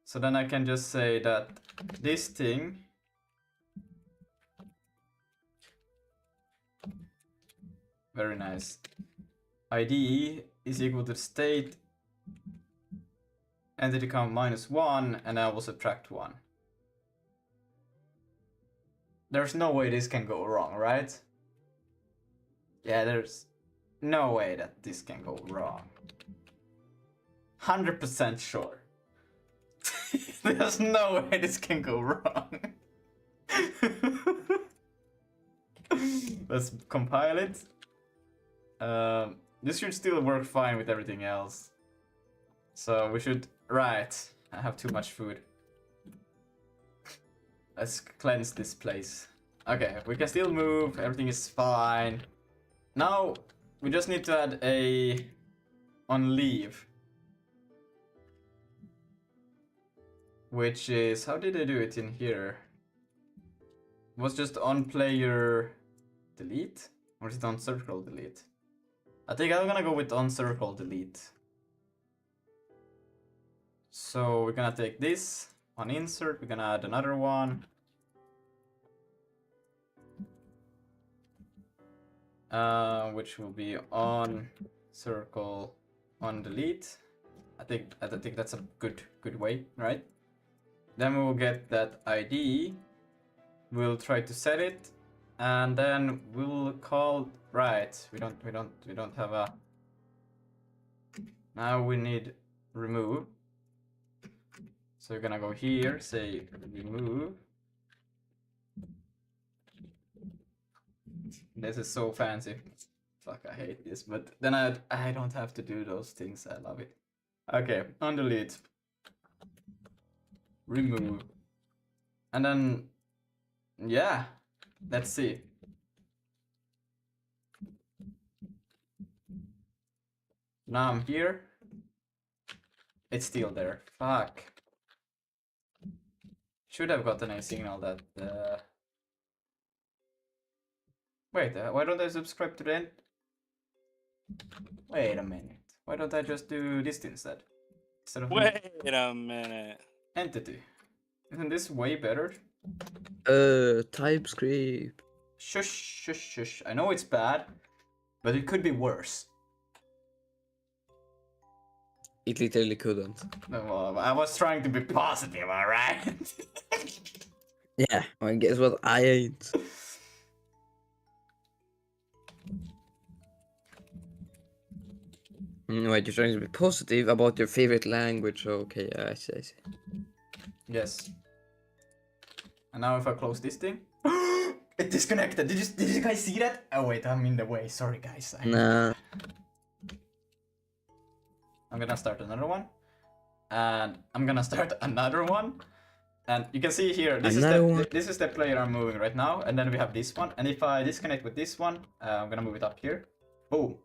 S3: So then I can just say that this thing very nice. ID is equal to state entity count -1, and I will subtract 1. There's no way this can go wrong, right? Yeah, there's no way that this can go wrong. 100% sure. There's no way this can go wrong. Let's compile it. This should still work fine with everything else. So we should... Right. I have too much food. Let's cleanse this place. Okay, we can still move. Everything is fine. Now, we just need to add a... on leave. Which is... How did I do it in here? It was just on player... delete? Or is it on circle delete? I think I'm gonna go with on circle delete. So we're gonna take this on insert, we're gonna add another one. Which will be on circle on delete. I think that's a good way, right? Then we will get that ID. We'll try to set it, and then we'll call right. We don't have a. Now we need remove. So we're gonna go here, say remove. This is so fancy. Fuck, I hate this, but then I don't have to do those things. I love it. Okay, on delete. Remove. And then, yeah, let's see. Now I'm here. It's still there. Fuck. Should have gotten a signal that. Wait, why don't I subscribe to the end? Wait a minute. Why don't I just do this instead? Instead of
S1: Wait a minute.
S3: entity. Isn't this way better?
S4: TypeScript.
S3: Shush, shush, shush. I know it's bad, but it could be worse.
S4: It literally couldn't.
S3: Well, I was trying to be positive, alright?
S4: Yeah, well, guess what? I ain't. Wait, you're trying to be positive about your favorite language. Okay, I see, I see.
S3: Yes. And now if I close this thing, it disconnected. Did you guys see that? Oh wait, I'm in the way. Sorry guys.
S4: Nah.
S3: I'm gonna start another one, and I'm gonna start another one, and you can see here. This is the player I'm moving right now, and then we have this one. And if I disconnect with this one, I'm gonna move it up here. Boom.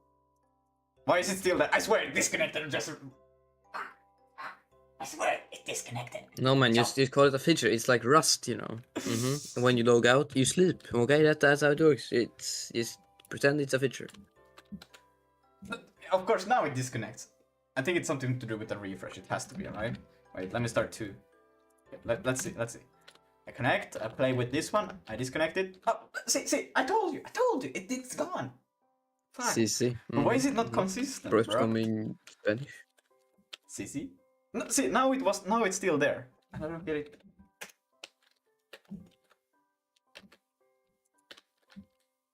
S3: Why is it still there? I swear it disconnected. Just. I swear it disconnected.
S4: No man, just call it a feature. It's like Rust, you know. And when you log out, you sleep. Okay, that's how it works. It's just pretend it's a feature.
S3: But of course, now it disconnects. I think it's something to do with the refresh. It has to be, right? Wait, let me start two. Okay, let's see. I connect. I play with this one. I disconnect it. Oh, see. I told you. It's gone. Fuck.
S4: See.
S3: But why is it not consistent,
S4: First
S3: bro?
S4: coming Spanish.
S3: See. No, see, now it's still there. I don't get it.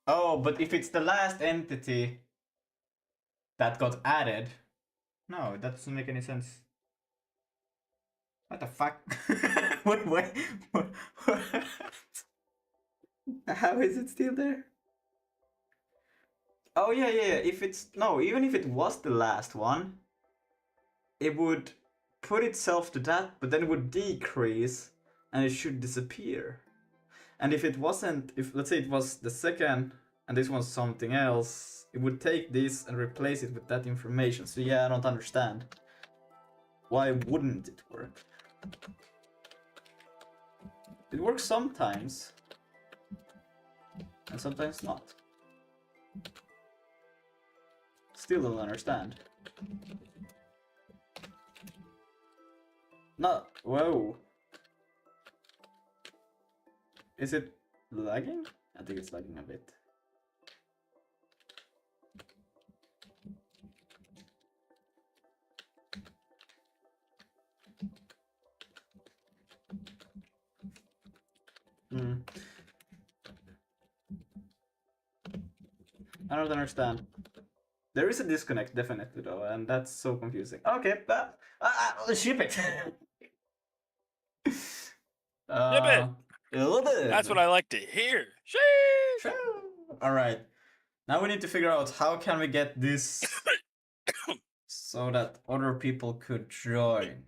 S3: Oh, but if it's the last entity that got added, no, that doesn't make any sense. What the fuck? What? How is it still there? Oh yeah. If it's even if it was the last one, it would put itself to that, but then it would decrease and it should disappear. And if it wasn't, if let's say it was the second and this was something else, it would take this and replace it with that information. So yeah, I don't understand. Why wouldn't it work? It works sometimes and sometimes not. Still don't understand. No, whoa. Is it lagging? I think it's lagging a bit. I don't understand. There is a disconnect, definitely, though, and that's so confusing. Okay, but ship it.
S1: That's what I like to hear. Sheesh.
S3: All right. Now we need to figure out how can we get this so that other people could join.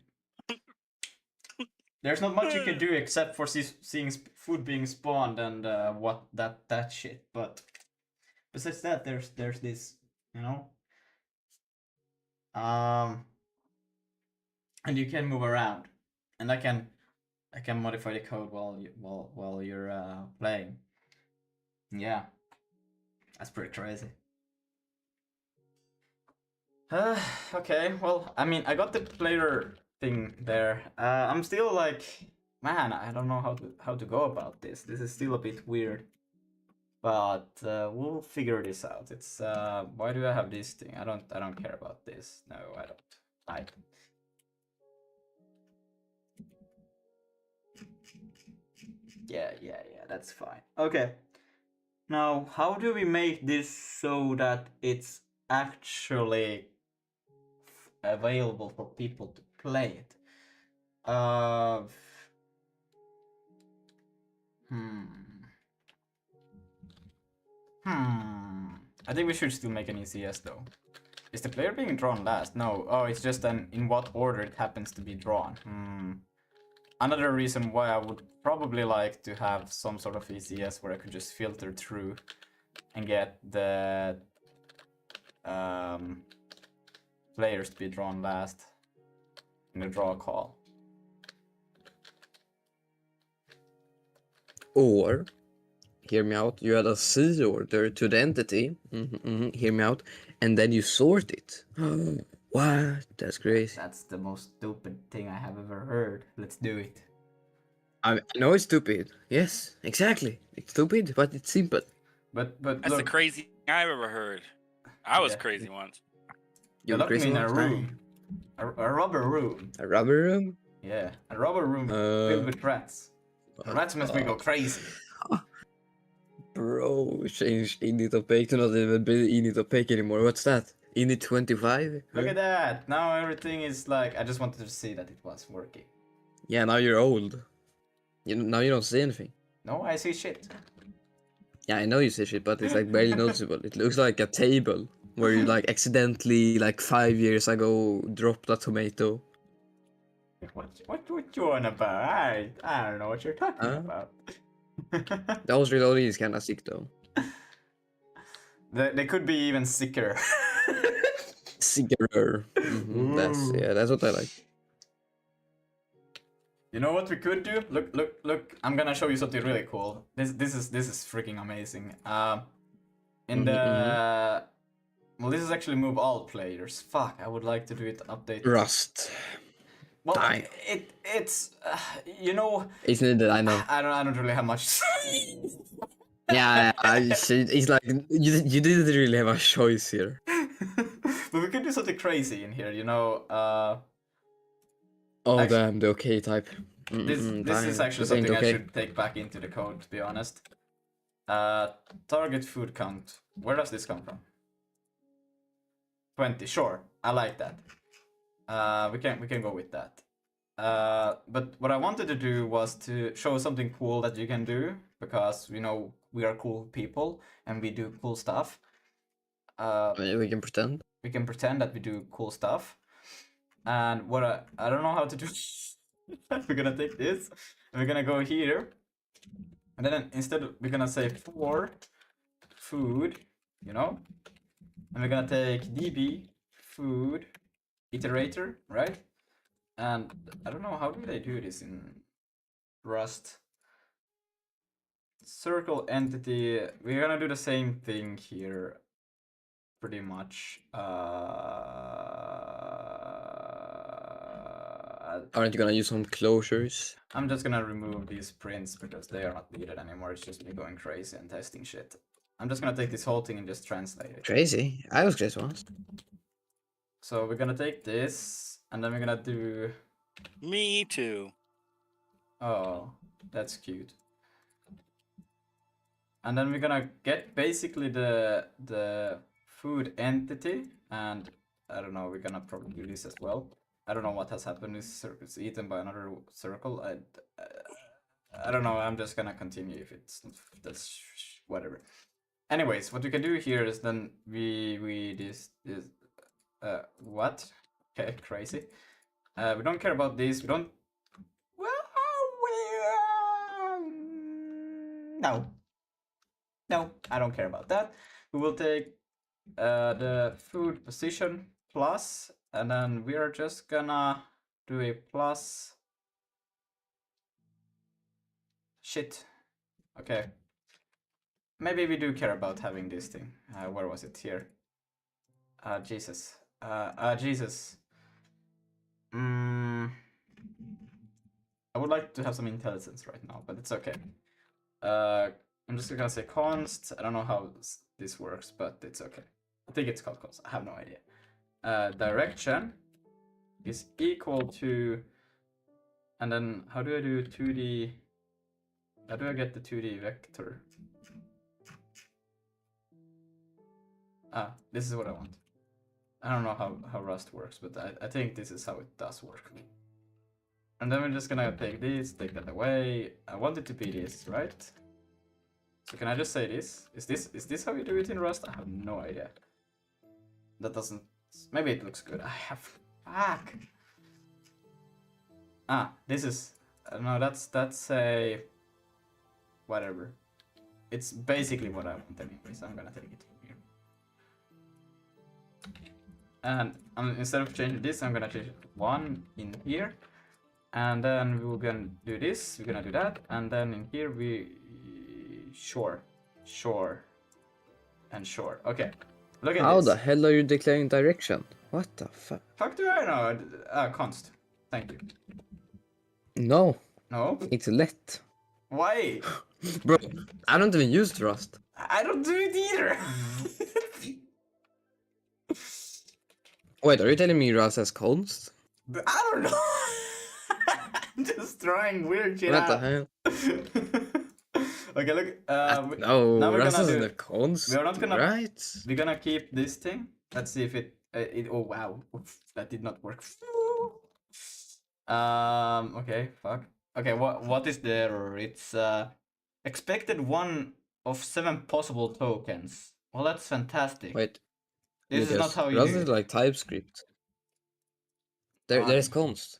S3: There's not much you can do except for seeing food being spawned and what that shit. But besides that, there's this, you know. And you can move around, and I can modify the code while you're playing. Yeah, that's pretty crazy. Okay, well, I mean, I got the player thing there. I'm still like, man, I don't know how to go about this. This is still a bit weird, but we'll figure this out. It's why do I have this thing? I don't care about this. No, I don't. Yeah, that's fine. Okay. Now, how do we make this so that it's actually available for people to play it? I think we should still make an ECS though. Is the player being drawn last? No. Oh, it's just an in what order it happens to be drawn. Another reason why I would probably like to have some sort of ECS where I could just filter through and get the players to be drawn last in the draw call.
S4: Or, hear me out, you add a C order to the entity, hear me out, and then you sort it. What? That's crazy.
S3: That's the most stupid thing I have ever heard. Let's do it.
S4: I know it's stupid. Yes, exactly. It's stupid, but it's simple.
S3: But
S1: That's
S3: look,
S1: the crazy thing I've ever heard. I was
S3: Yeah.
S1: crazy once.
S3: you're
S4: You
S3: locking me in a
S4: once?
S3: room. A rubber room.
S4: A rubber room?
S3: Yeah, a rubber room filled with rats. The rats makes me go crazy.
S4: Bro, change init opaque to not even be init opaque anymore. What's that? Init 25?
S3: Look at that! Now everything is like, I just wanted to see that it was working.
S4: Yeah, now you're old. Now you don't see anything.
S3: No, I see shit.
S4: Yeah, I know you see shit, but it's like barely noticeable. It looks like a table where you like accidentally, like 5 years ago, dropped a tomato.
S3: What you on about? I don't know what you're talking
S4: Huh?
S3: about.
S4: Those reloading is kinda sick though.
S3: They could be even sicker.
S4: Sicker. That's what I like.
S3: You know what we could do? Look! I'm gonna show you something really cool. This is freaking amazing. In the well, this is actually move all players. Fuck, I would like to do it update.
S4: Rust.
S3: Well,
S4: Die.
S3: it's you know,
S4: It's needed, I know.
S3: I don't really have much.
S4: Yeah, it's like you didn't really have a choice here.
S3: But we could do something crazy in here, you know.
S4: Oh
S3: Actually,
S4: damn, the okay type.
S3: This is actually
S4: This ain't
S3: something I
S4: okay.
S3: should take back into the code, to be honest. Target food count. Where does this come from? 20. Sure, I like that. We can go with that. But what I wanted to do was to show something cool that you can do, because you know we are cool people and we do cool stuff.
S4: We can pretend.
S3: We can pretend that we do cool stuff. And what I don't know how to do. We're gonna take this and we're gonna go here, and then instead we're gonna say for food, you know, and we're gonna take db food iterator, right? And I don't know, how do they do this in Rust? Circle entity, we're gonna do the same thing here pretty much.
S4: Aren't you gonna use some closures?
S3: I'm just gonna remove these prints because they are not needed anymore. It's just me going crazy and testing shit. I'm just gonna take this whole thing and just translate it.
S4: Crazy. I was crazy once.
S3: So we're gonna take this and then we're gonna do.
S1: Me too.
S3: Oh, that's cute. And then we're gonna get basically the food entity, and I don't know, we're gonna probably do this as well. I don't know what has happened. This circle is eaten by another circle. I don't know. I'm just gonna continue if that's whatever. Anyways, what we can do here is then this what? Okay, crazy. We don't care about this. We don't. No, I don't care about that. We will take the food position plus, and then we are just gonna do a plus. Shit. Okay. Maybe we do care about having this thing. Where was it? Here. Jesus. Jesus. I would like to have some intelligence right now, but it's okay. I'm just gonna say const. I don't know how this works, but it's okay. I think it's called const. I have no idea. Direction is equal to, and then how do I do 2D? How do I get the 2D vector? This is what I want. I don't know how Rust works, but I think this is how it does work. And then we're just gonna take this, take that away. I want it to be this, right? So can I just say this? Is this how you do it in Rust? I have no idea. That doesn't. Maybe it looks good. I have. Fuck. This is. No, that's a. Whatever. It's basically what I want anyway, so I'm gonna take it here. And instead of changing this, I'm gonna change 1 in here. And then we're gonna do this, we're gonna do that, and then in here shore, and shore. Okay, look at
S4: How
S3: this.
S4: the hell are you declaring direction? What the fuck?
S3: Fuck do I know? Const. Thank you.
S4: No,
S3: No?
S4: it's let.
S3: Why?
S4: Bro, I don't even use Rust.
S3: I don't do it either.
S4: Wait, are you telling me Rust has const?
S3: I don't know. I'm just trying weird shit
S4: What the
S3: out.
S4: hell?
S3: Okay, look.
S4: No,
S3: now we're
S4: Rust
S3: gonna
S4: doesn't
S3: do.
S4: have const.
S3: We're not gonna.
S4: Right?
S3: We're gonna keep this thing. Let's see if it. Oh wow, oof, that did not work. Okay, fuck. Okay, what is the error? It's expected 1 of 7 possible tokens. Well, that's fantastic.
S4: Wait.
S3: This is not
S4: because
S3: how you
S4: Rust
S3: do
S4: is
S3: it.
S4: like TypeScript. There's const.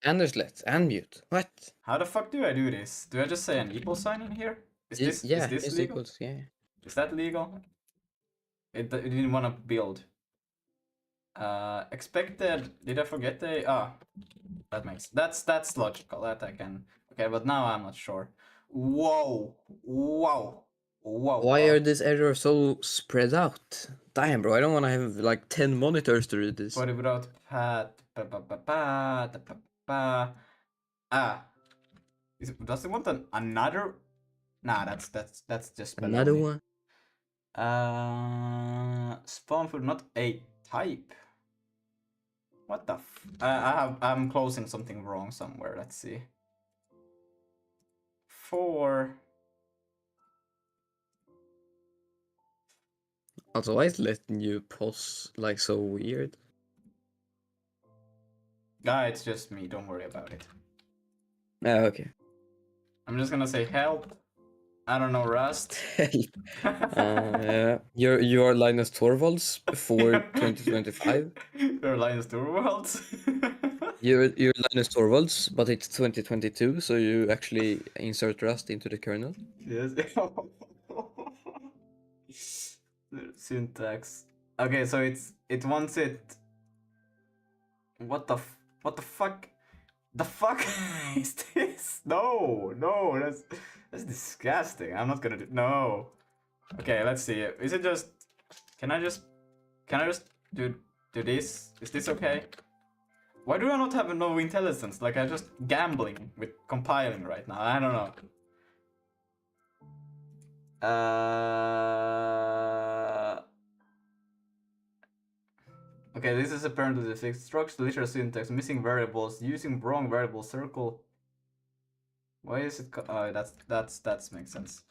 S4: And there's let and mute. What?
S3: How the fuck do I do this? Do I just say an equal sign in here? Is this
S4: Yeah,
S3: is this
S4: it's
S3: legal?
S4: equals, yeah.
S3: Is that legal? It didn't want to build. Expected. Did I forget the? That makes that's logical. That I can. Okay, but now I'm not sure. Whoa!
S4: Why are these errors so spread out? Damn, bro, I don't want to have like 10 monitors to read this.
S3: Put it without pat. Does it want another? Nah, that's just
S4: Another
S3: baloney.
S4: one?
S3: Spawn food, not a type. What the I'm closing something wrong somewhere. Let's see. 4.
S4: Also, why is letting you pause like so weird?
S3: It's just me. Don't worry about it.
S4: Okay.
S3: I'm just gonna say help. I don't know Rust.
S4: You're Linus Torvalds before 2025.
S3: You're Linus Torvalds.
S4: You're Linus Torvalds, but it's 2022, so you actually insert Rust into the kernel.
S3: Yes. Syntax. Okay, so it wants it. What the fuck? The fuck is this? No, that's disgusting. I'm not gonna do. No. Okay, let's see. Is it just? Can I just do this? Is this okay? Why do I not have no intelligence? Like I'm just gambling with compiling right now. I don't know. Okay, this is apparently the fixed structure, literal syntax, missing variables, using wrong variable circle. Why is it? Oh, that makes sense.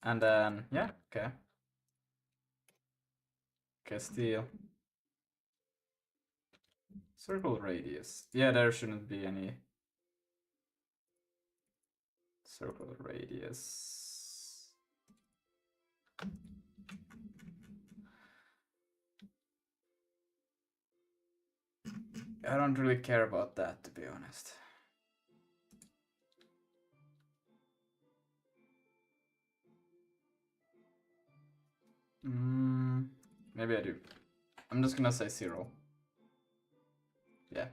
S3: And then yeah, okay. Still. Circle radius. Yeah, there shouldn't be any circle radius. I don't really care about that, to be honest. Maybe I do. I'm just gonna say 0. Yeah.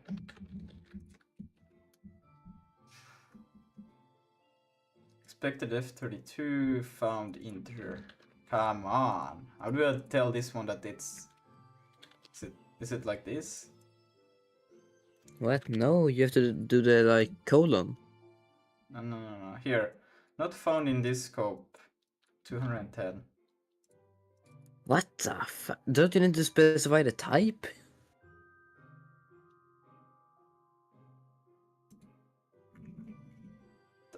S3: Expected F32 found integer. Come on. How do I tell this one that it's Is it like this?
S4: What? No, you have to do the like colon.
S3: No. Here, not found in this scope. 210.
S4: What the fuck? Don't you need to specify the type?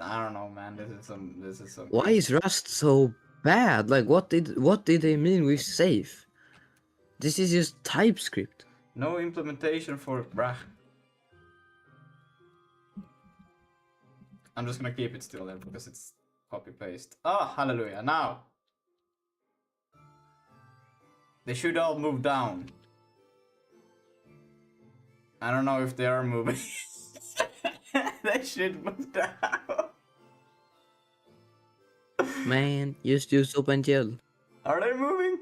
S3: I don't know, man. This is some.
S4: Why is Rust so bad? Like, what did they mean with safe? This is just TypeScript.
S3: No implementation for bruh. I'm just gonna keep it still there because it's copy paste. Oh, hallelujah! Now they should all move down. I don't know if they are moving. They should move down.
S4: Man, just use OpenGL.
S3: Are they moving?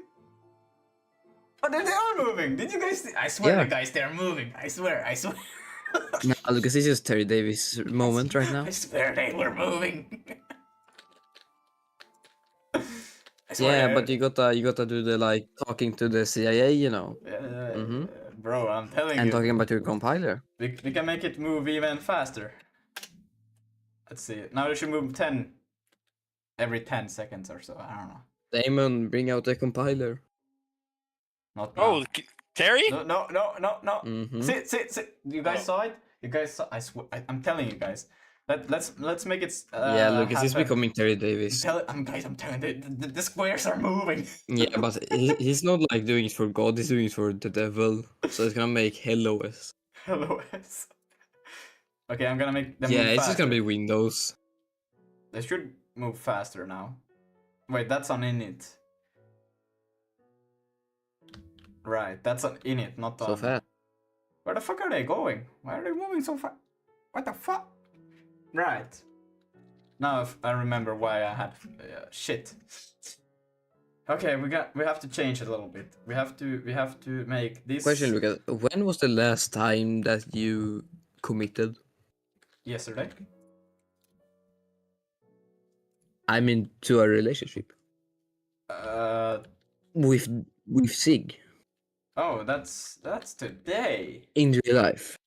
S3: Oh, they are moving! Did you guys see? I swear,
S4: Yeah.
S3: guys, they're moving. I swear.
S4: No, Lucas, this is Terry Davis moment right now.
S3: I swear they were moving. I
S4: Yeah,
S3: swear.
S4: but you gotta do the like talking to the CIA, you know,
S3: Bro, I'm telling
S4: and
S3: you.
S4: talking about your compiler.
S3: We can make it move even faster. Let's see. Now they should move 10 every 10 seconds or so. I don't know.
S4: Damon, bring out the compiler.
S3: Not now.
S1: Oh, Terry?
S3: No.
S4: Mm-hmm.
S3: Sit. You guys saw it? You guys saw? I swear. I'm telling you guys. Let's make it.
S4: Yeah, Lucas is
S3: happen.
S4: becoming Terry Davis.
S3: I'm telling you, the squares are moving.
S4: Yeah, but he's not like doing it for God, he's doing it for the devil. So it's gonna make hell OS.
S3: Hello, S. Okay, I'm gonna make them
S4: Yeah,
S3: move
S4: it's
S3: faster.
S4: just gonna be Windows.
S3: They should move faster now. Wait, that's on init. Right, that's on init, not on.
S4: So fast.
S3: Where the fuck are they going? Why are they moving so fast? What the fuck? Right. Now I remember why I had shit. Okay, we have to change it a little bit. We have to make this.
S4: Question, Lucas. When was the last time that you committed?
S3: Yesterday.
S4: I mean, to a relationship with Zig
S3: Oh, that's today.
S4: in real life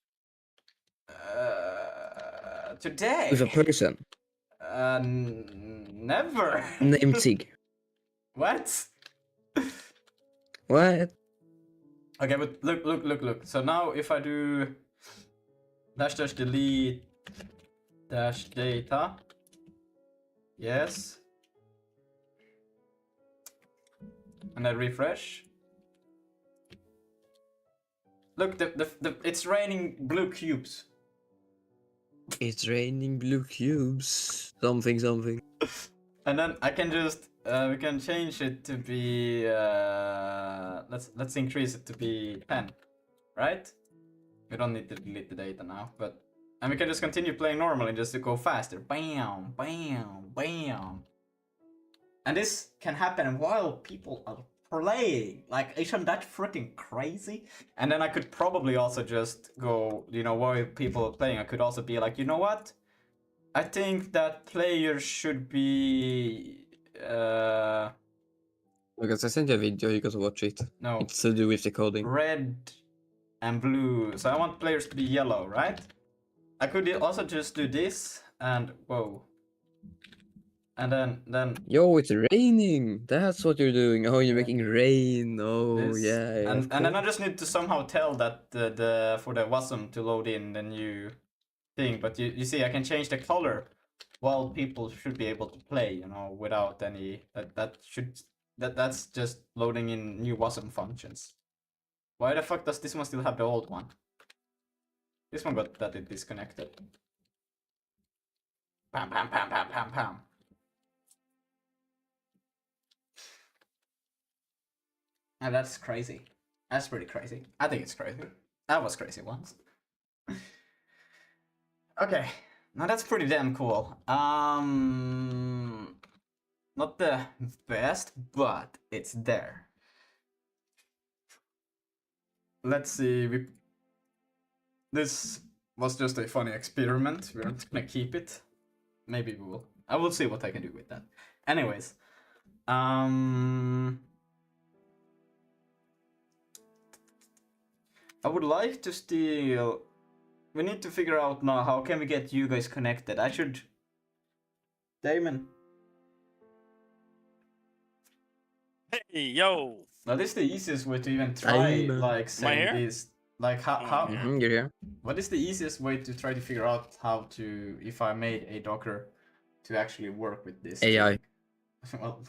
S3: Today.
S4: with a person
S3: Never.
S4: named Zig.
S3: What?
S4: What?
S3: Okay, but look. So now if I do -- delete -data. Yes. And I refresh. Look, it's raining blue cubes.
S4: It's raining blue cubes. Something.
S3: And then I can just we can change it to be let's increase it to be 10, right? We don't need to delete the data now, and we can just continue playing normally just to go faster. Bam, bam, bam. And this can happen while people are playing. Like, isn't that freaking crazy? And then I could probably also just go, while people are playing, I could also be like, you know what? I think that players should be
S4: Lucas, I sent you a video, you gotta watch it.
S3: no,
S4: It's to do with the coding.
S3: red and blue. So I want players to be yellow, right? I could also just do this and whoa. And then
S4: Yo, it's raining! That's what you're doing. Oh, you're making rain. Oh,
S3: this,
S4: yeah.
S3: and then I just need to somehow tell that for the WASM to load in the new thing. But you see, I can change the color while people should be able to play, without any that's just loading in new WASM functions. Why the fuck does this one still have the old one? This one got that it disconnected. Pam pam pam pam pam pam. And that's crazy. That's pretty crazy. I think it's crazy. That was crazy once. Okay, now that's pretty damn cool. Not the best, but it's there. Let's see. This was just a funny experiment. We're not gonna keep it. Maybe we will. I will see what I can do with that. Anyways, I would like to steal. We need to figure out now how can we get you guys connected. I should. Damon.
S1: Hey, yo.
S3: Now this is the easiest way to even try
S4: Damon.
S3: like
S1: Am I
S3: saying
S1: here?
S3: this. Like how
S1: Oh,
S3: how
S1: yeah.
S4: You're here.
S3: what is the easiest way to try to figure out how to if I made a Docker to actually work with this
S4: AI.
S3: thing? Well,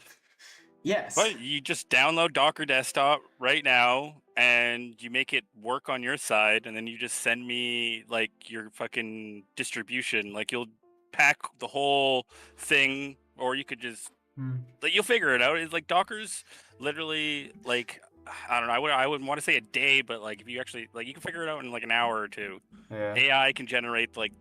S3: yes.
S1: But you just download Docker Desktop right now, and you make it work on your side, and then you just send me like your fucking distribution. Like you'll pack the whole thing, or you could just like you'll figure it out. It's like Docker's literally like I don't know. I wouldn't want to say a day, but like if you actually like you can figure it out in like an hour or two.
S3: Yeah.
S1: AI can generate like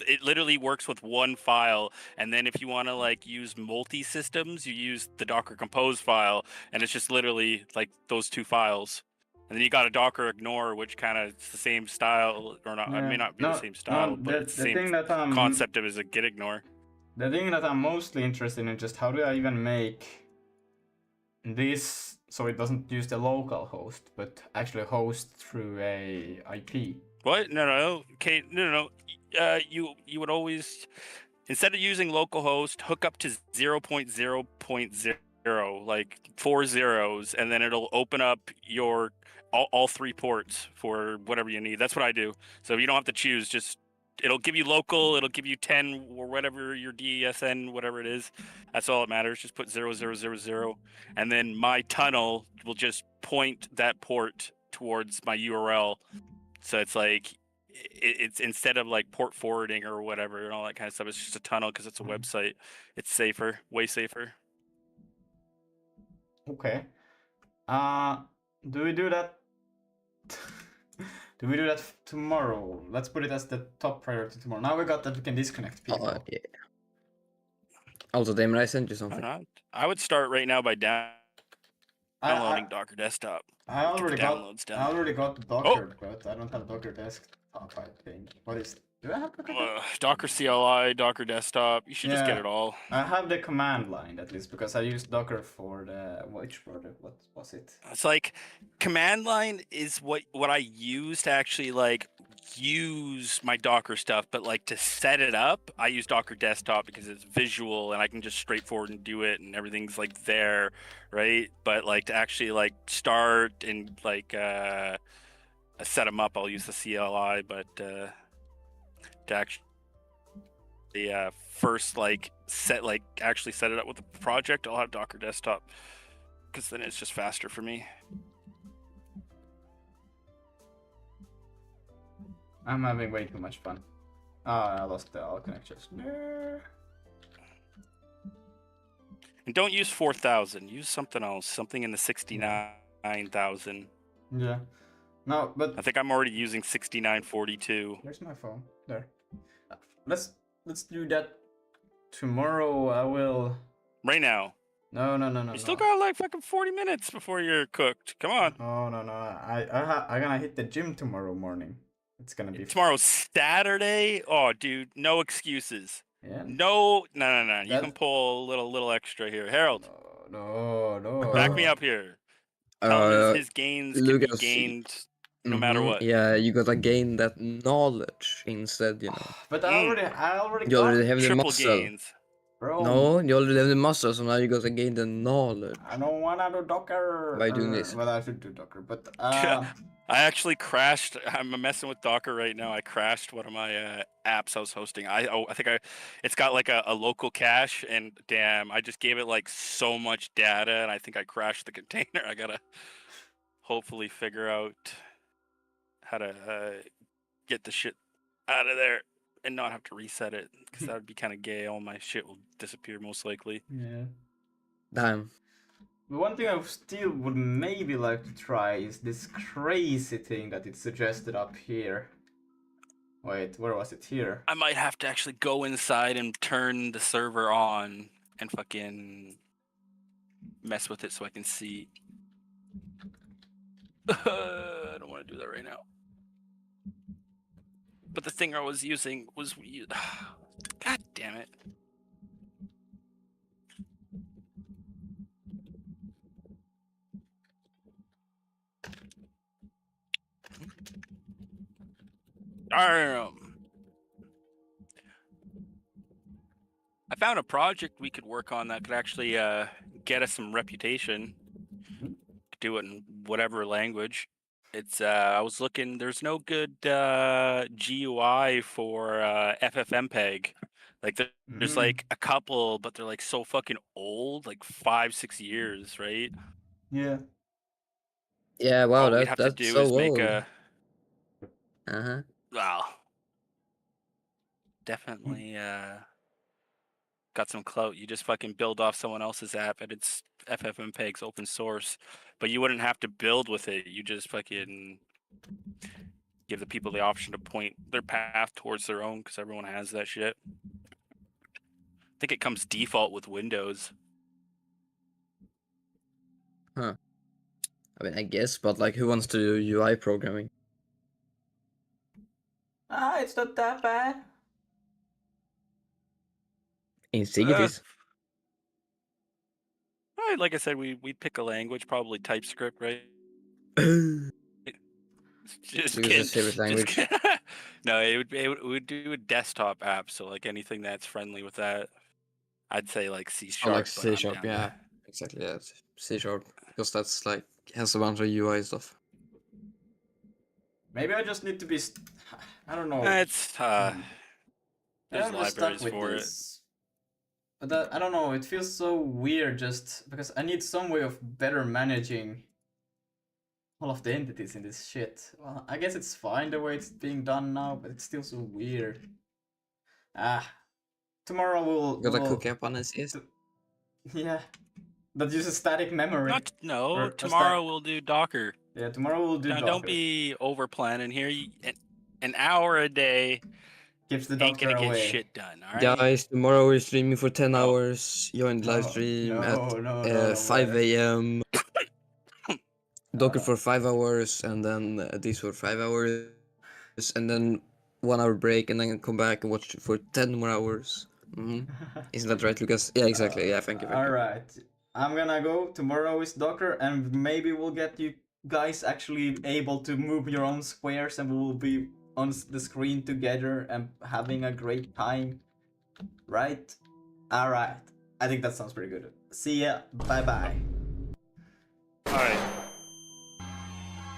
S1: it literally works with one file, and then if you want to like use multi systems, you use the Docker Compose file, and it's just literally like those two files. And then you got a Docker Ignore, which kind of it's the same style, or not. It may not be the same style, but it's the same
S3: thing that
S1: concept as a git ignore.
S3: The thing that I'm mostly interested in is just how do I even make this so it doesn't use the local host, but actually host through a IP.
S1: What? No. Okay, no. You would always instead of using localhost, hook up to 0.0.0, like 4 zeros, and then it'll open up your all 3 ports for whatever you need. That's what I do. So you don't have to choose. Just it'll give you local. It'll give you 10 or whatever your DESN, whatever it is. That's all that matters. Just put 0000, and then my tunnel will just point that port towards my URL. So it's like it's instead of like port forwarding or whatever and all that kind of stuff, it's just a tunnel because it's a website. It's safer, way safer.
S3: Okay. Do we do that? Do we do that tomorrow? Let's put it as the top priority tomorrow. Now we got that we can disconnect people.
S4: Yeah. Also, Damon, I sent you
S1: Why
S4: something.
S1: not? I would start right now by downloading Docker Desktop.
S3: I already
S1: Get the
S3: got.
S1: downloads done.
S3: I already got the Docker, but I don't have Docker Desktop. I think. What is? Do I have Docker?
S1: Docker CLI, Docker Desktop. You should just get
S3: Yeah.
S1: it all.
S3: I have the command line at least because I used Docker for the which project? What was it?
S1: It's like command line is what I use to actually like use my Docker stuff, but like to set it up, I use Docker Desktop because it's visual and I can just straightforward and do it and everything's like there, right? But like to actually like start and like set them up, I'll use the CLI, but to actually first like actually set it up with the project, I'll have Docker Desktop because then it's just faster for me.
S3: I'm having way too much fun. I lost the all connections.
S1: And don't use 4,000. Use something else. Something in the 69,000.
S3: Yeah. No, but
S1: I think I'm already using 6942.
S3: here's my phone. There. Let's do that tomorrow. I will.
S1: Right now.
S3: No.
S1: You still got like fucking 40 minutes before you're cooked. Come on.
S3: No. I'm gonna hit the gym tomorrow morning. It's gonna be
S1: Tomorrow's Saturday. Oh, dude, no excuses.
S3: Yeah.
S1: No. You
S3: That-
S1: can pull a little extra here. Harold,
S3: No.
S1: back me up here. Tell him his gains can be
S4: Lucas,
S1: gained no matter what.
S4: Yeah, you gotta gain that knowledge instead, you know.
S3: But I already
S4: You
S3: got
S4: already have the
S1: Triple
S4: muscle.
S1: gains.
S3: bro.
S4: No, you already have the muscle, so now you gotta gain the knowledge.
S3: I don't wanna do Docker.
S4: By doing this.
S3: Well, I should do Docker, but
S1: I actually crashed. I'm messing with Docker right now. I crashed one of my apps I was hosting. I think it's got like a local cache, and damn, I just gave it like so much data, and I think I crashed the container. I gotta hopefully figure out how to get the shit out of there and not have to reset it, because that would be kind of gay. All my shit will disappear most likely.
S3: yeah.
S4: Damn.
S3: The one thing I still would maybe like to try is this crazy thing that it suggested up here. Wait, where was it? Here.
S1: I might have to actually go inside and turn the server on and fucking mess with it so I can see. I don't want to do that right now. But the thing I was using was... God damn it. I found a project we could work on that could actually get us some reputation. Do it in whatever language. It's I was looking. There's no good GUI for FFmpeg. Like there's like a couple, but they're like so fucking old, like 5-6 years, right?
S3: Yeah.
S4: Yeah, wow,
S1: All we'd have to
S4: that's
S1: do
S4: so
S1: is make
S4: old.
S1: a
S4: Uh-huh.
S1: well, definitely got some clout. You just fucking build off someone else's app, and it's FFmpeg's open source, but you wouldn't have to build with it. You just fucking give the people the option to point their path towards their own, because everyone has that shit. I think it comes default with Windows.
S4: Huh. I mean, I guess, but like, who wants to do UI programming?
S3: It's not that bad.
S4: In Zig it is.
S1: Like I said, we'd pick a language, probably TypeScript, right? Just
S4: Because
S1: kidding.
S4: his favorite language.
S1: No, it would do a desktop app, so like anything that's friendly with that. I'd say like C#.
S4: Oh, like
S1: but
S4: C
S1: I'm
S4: Sharp,
S1: down
S4: yeah.
S1: there.
S4: Exactly, yeah. C Sharp. Because that's like, has a bunch of UI stuff.
S3: Maybe I just need to be. I don't know.
S1: It's
S3: Maybe
S1: there's
S3: I'm just stuck
S1: libraries
S3: with
S1: for it.
S3: this. But I don't know. It feels so weird just because I need some way of better managing all of the entities in this shit. Well, I guess it's fine the way it's being done now, but it's still so weird. Tomorrow
S4: Got a
S3: we'll
S4: cookie up on SES.
S3: yeah. That uses static memory. Or
S1: Tomorrow we'll do Docker.
S3: Yeah, tomorrow we'll do
S1: Now,
S3: Docker.
S1: don't be over planning here. An hour a day
S3: Keeps the
S1: ain't
S3: doctor
S1: gonna get
S3: away.
S1: shit done. All right.
S4: Guys, tomorrow we're streaming for 10
S1: Oh.
S4: hours. Join the live stream at 5 a.m. Docker for 5 hours, and then this for 5 hours, and then 1 hour break, and then come back and watch for 10 more hours. Isn't that right, Lucas? Yeah, exactly. Yeah, thank you.
S3: Alright. I'm gonna go. Tomorrow is Docker, and maybe we'll get you guys actually able to move your own squares, and we will be on the screen together and having a great time. Right? Alright. I think that sounds pretty good. See ya. Bye bye.
S1: All right.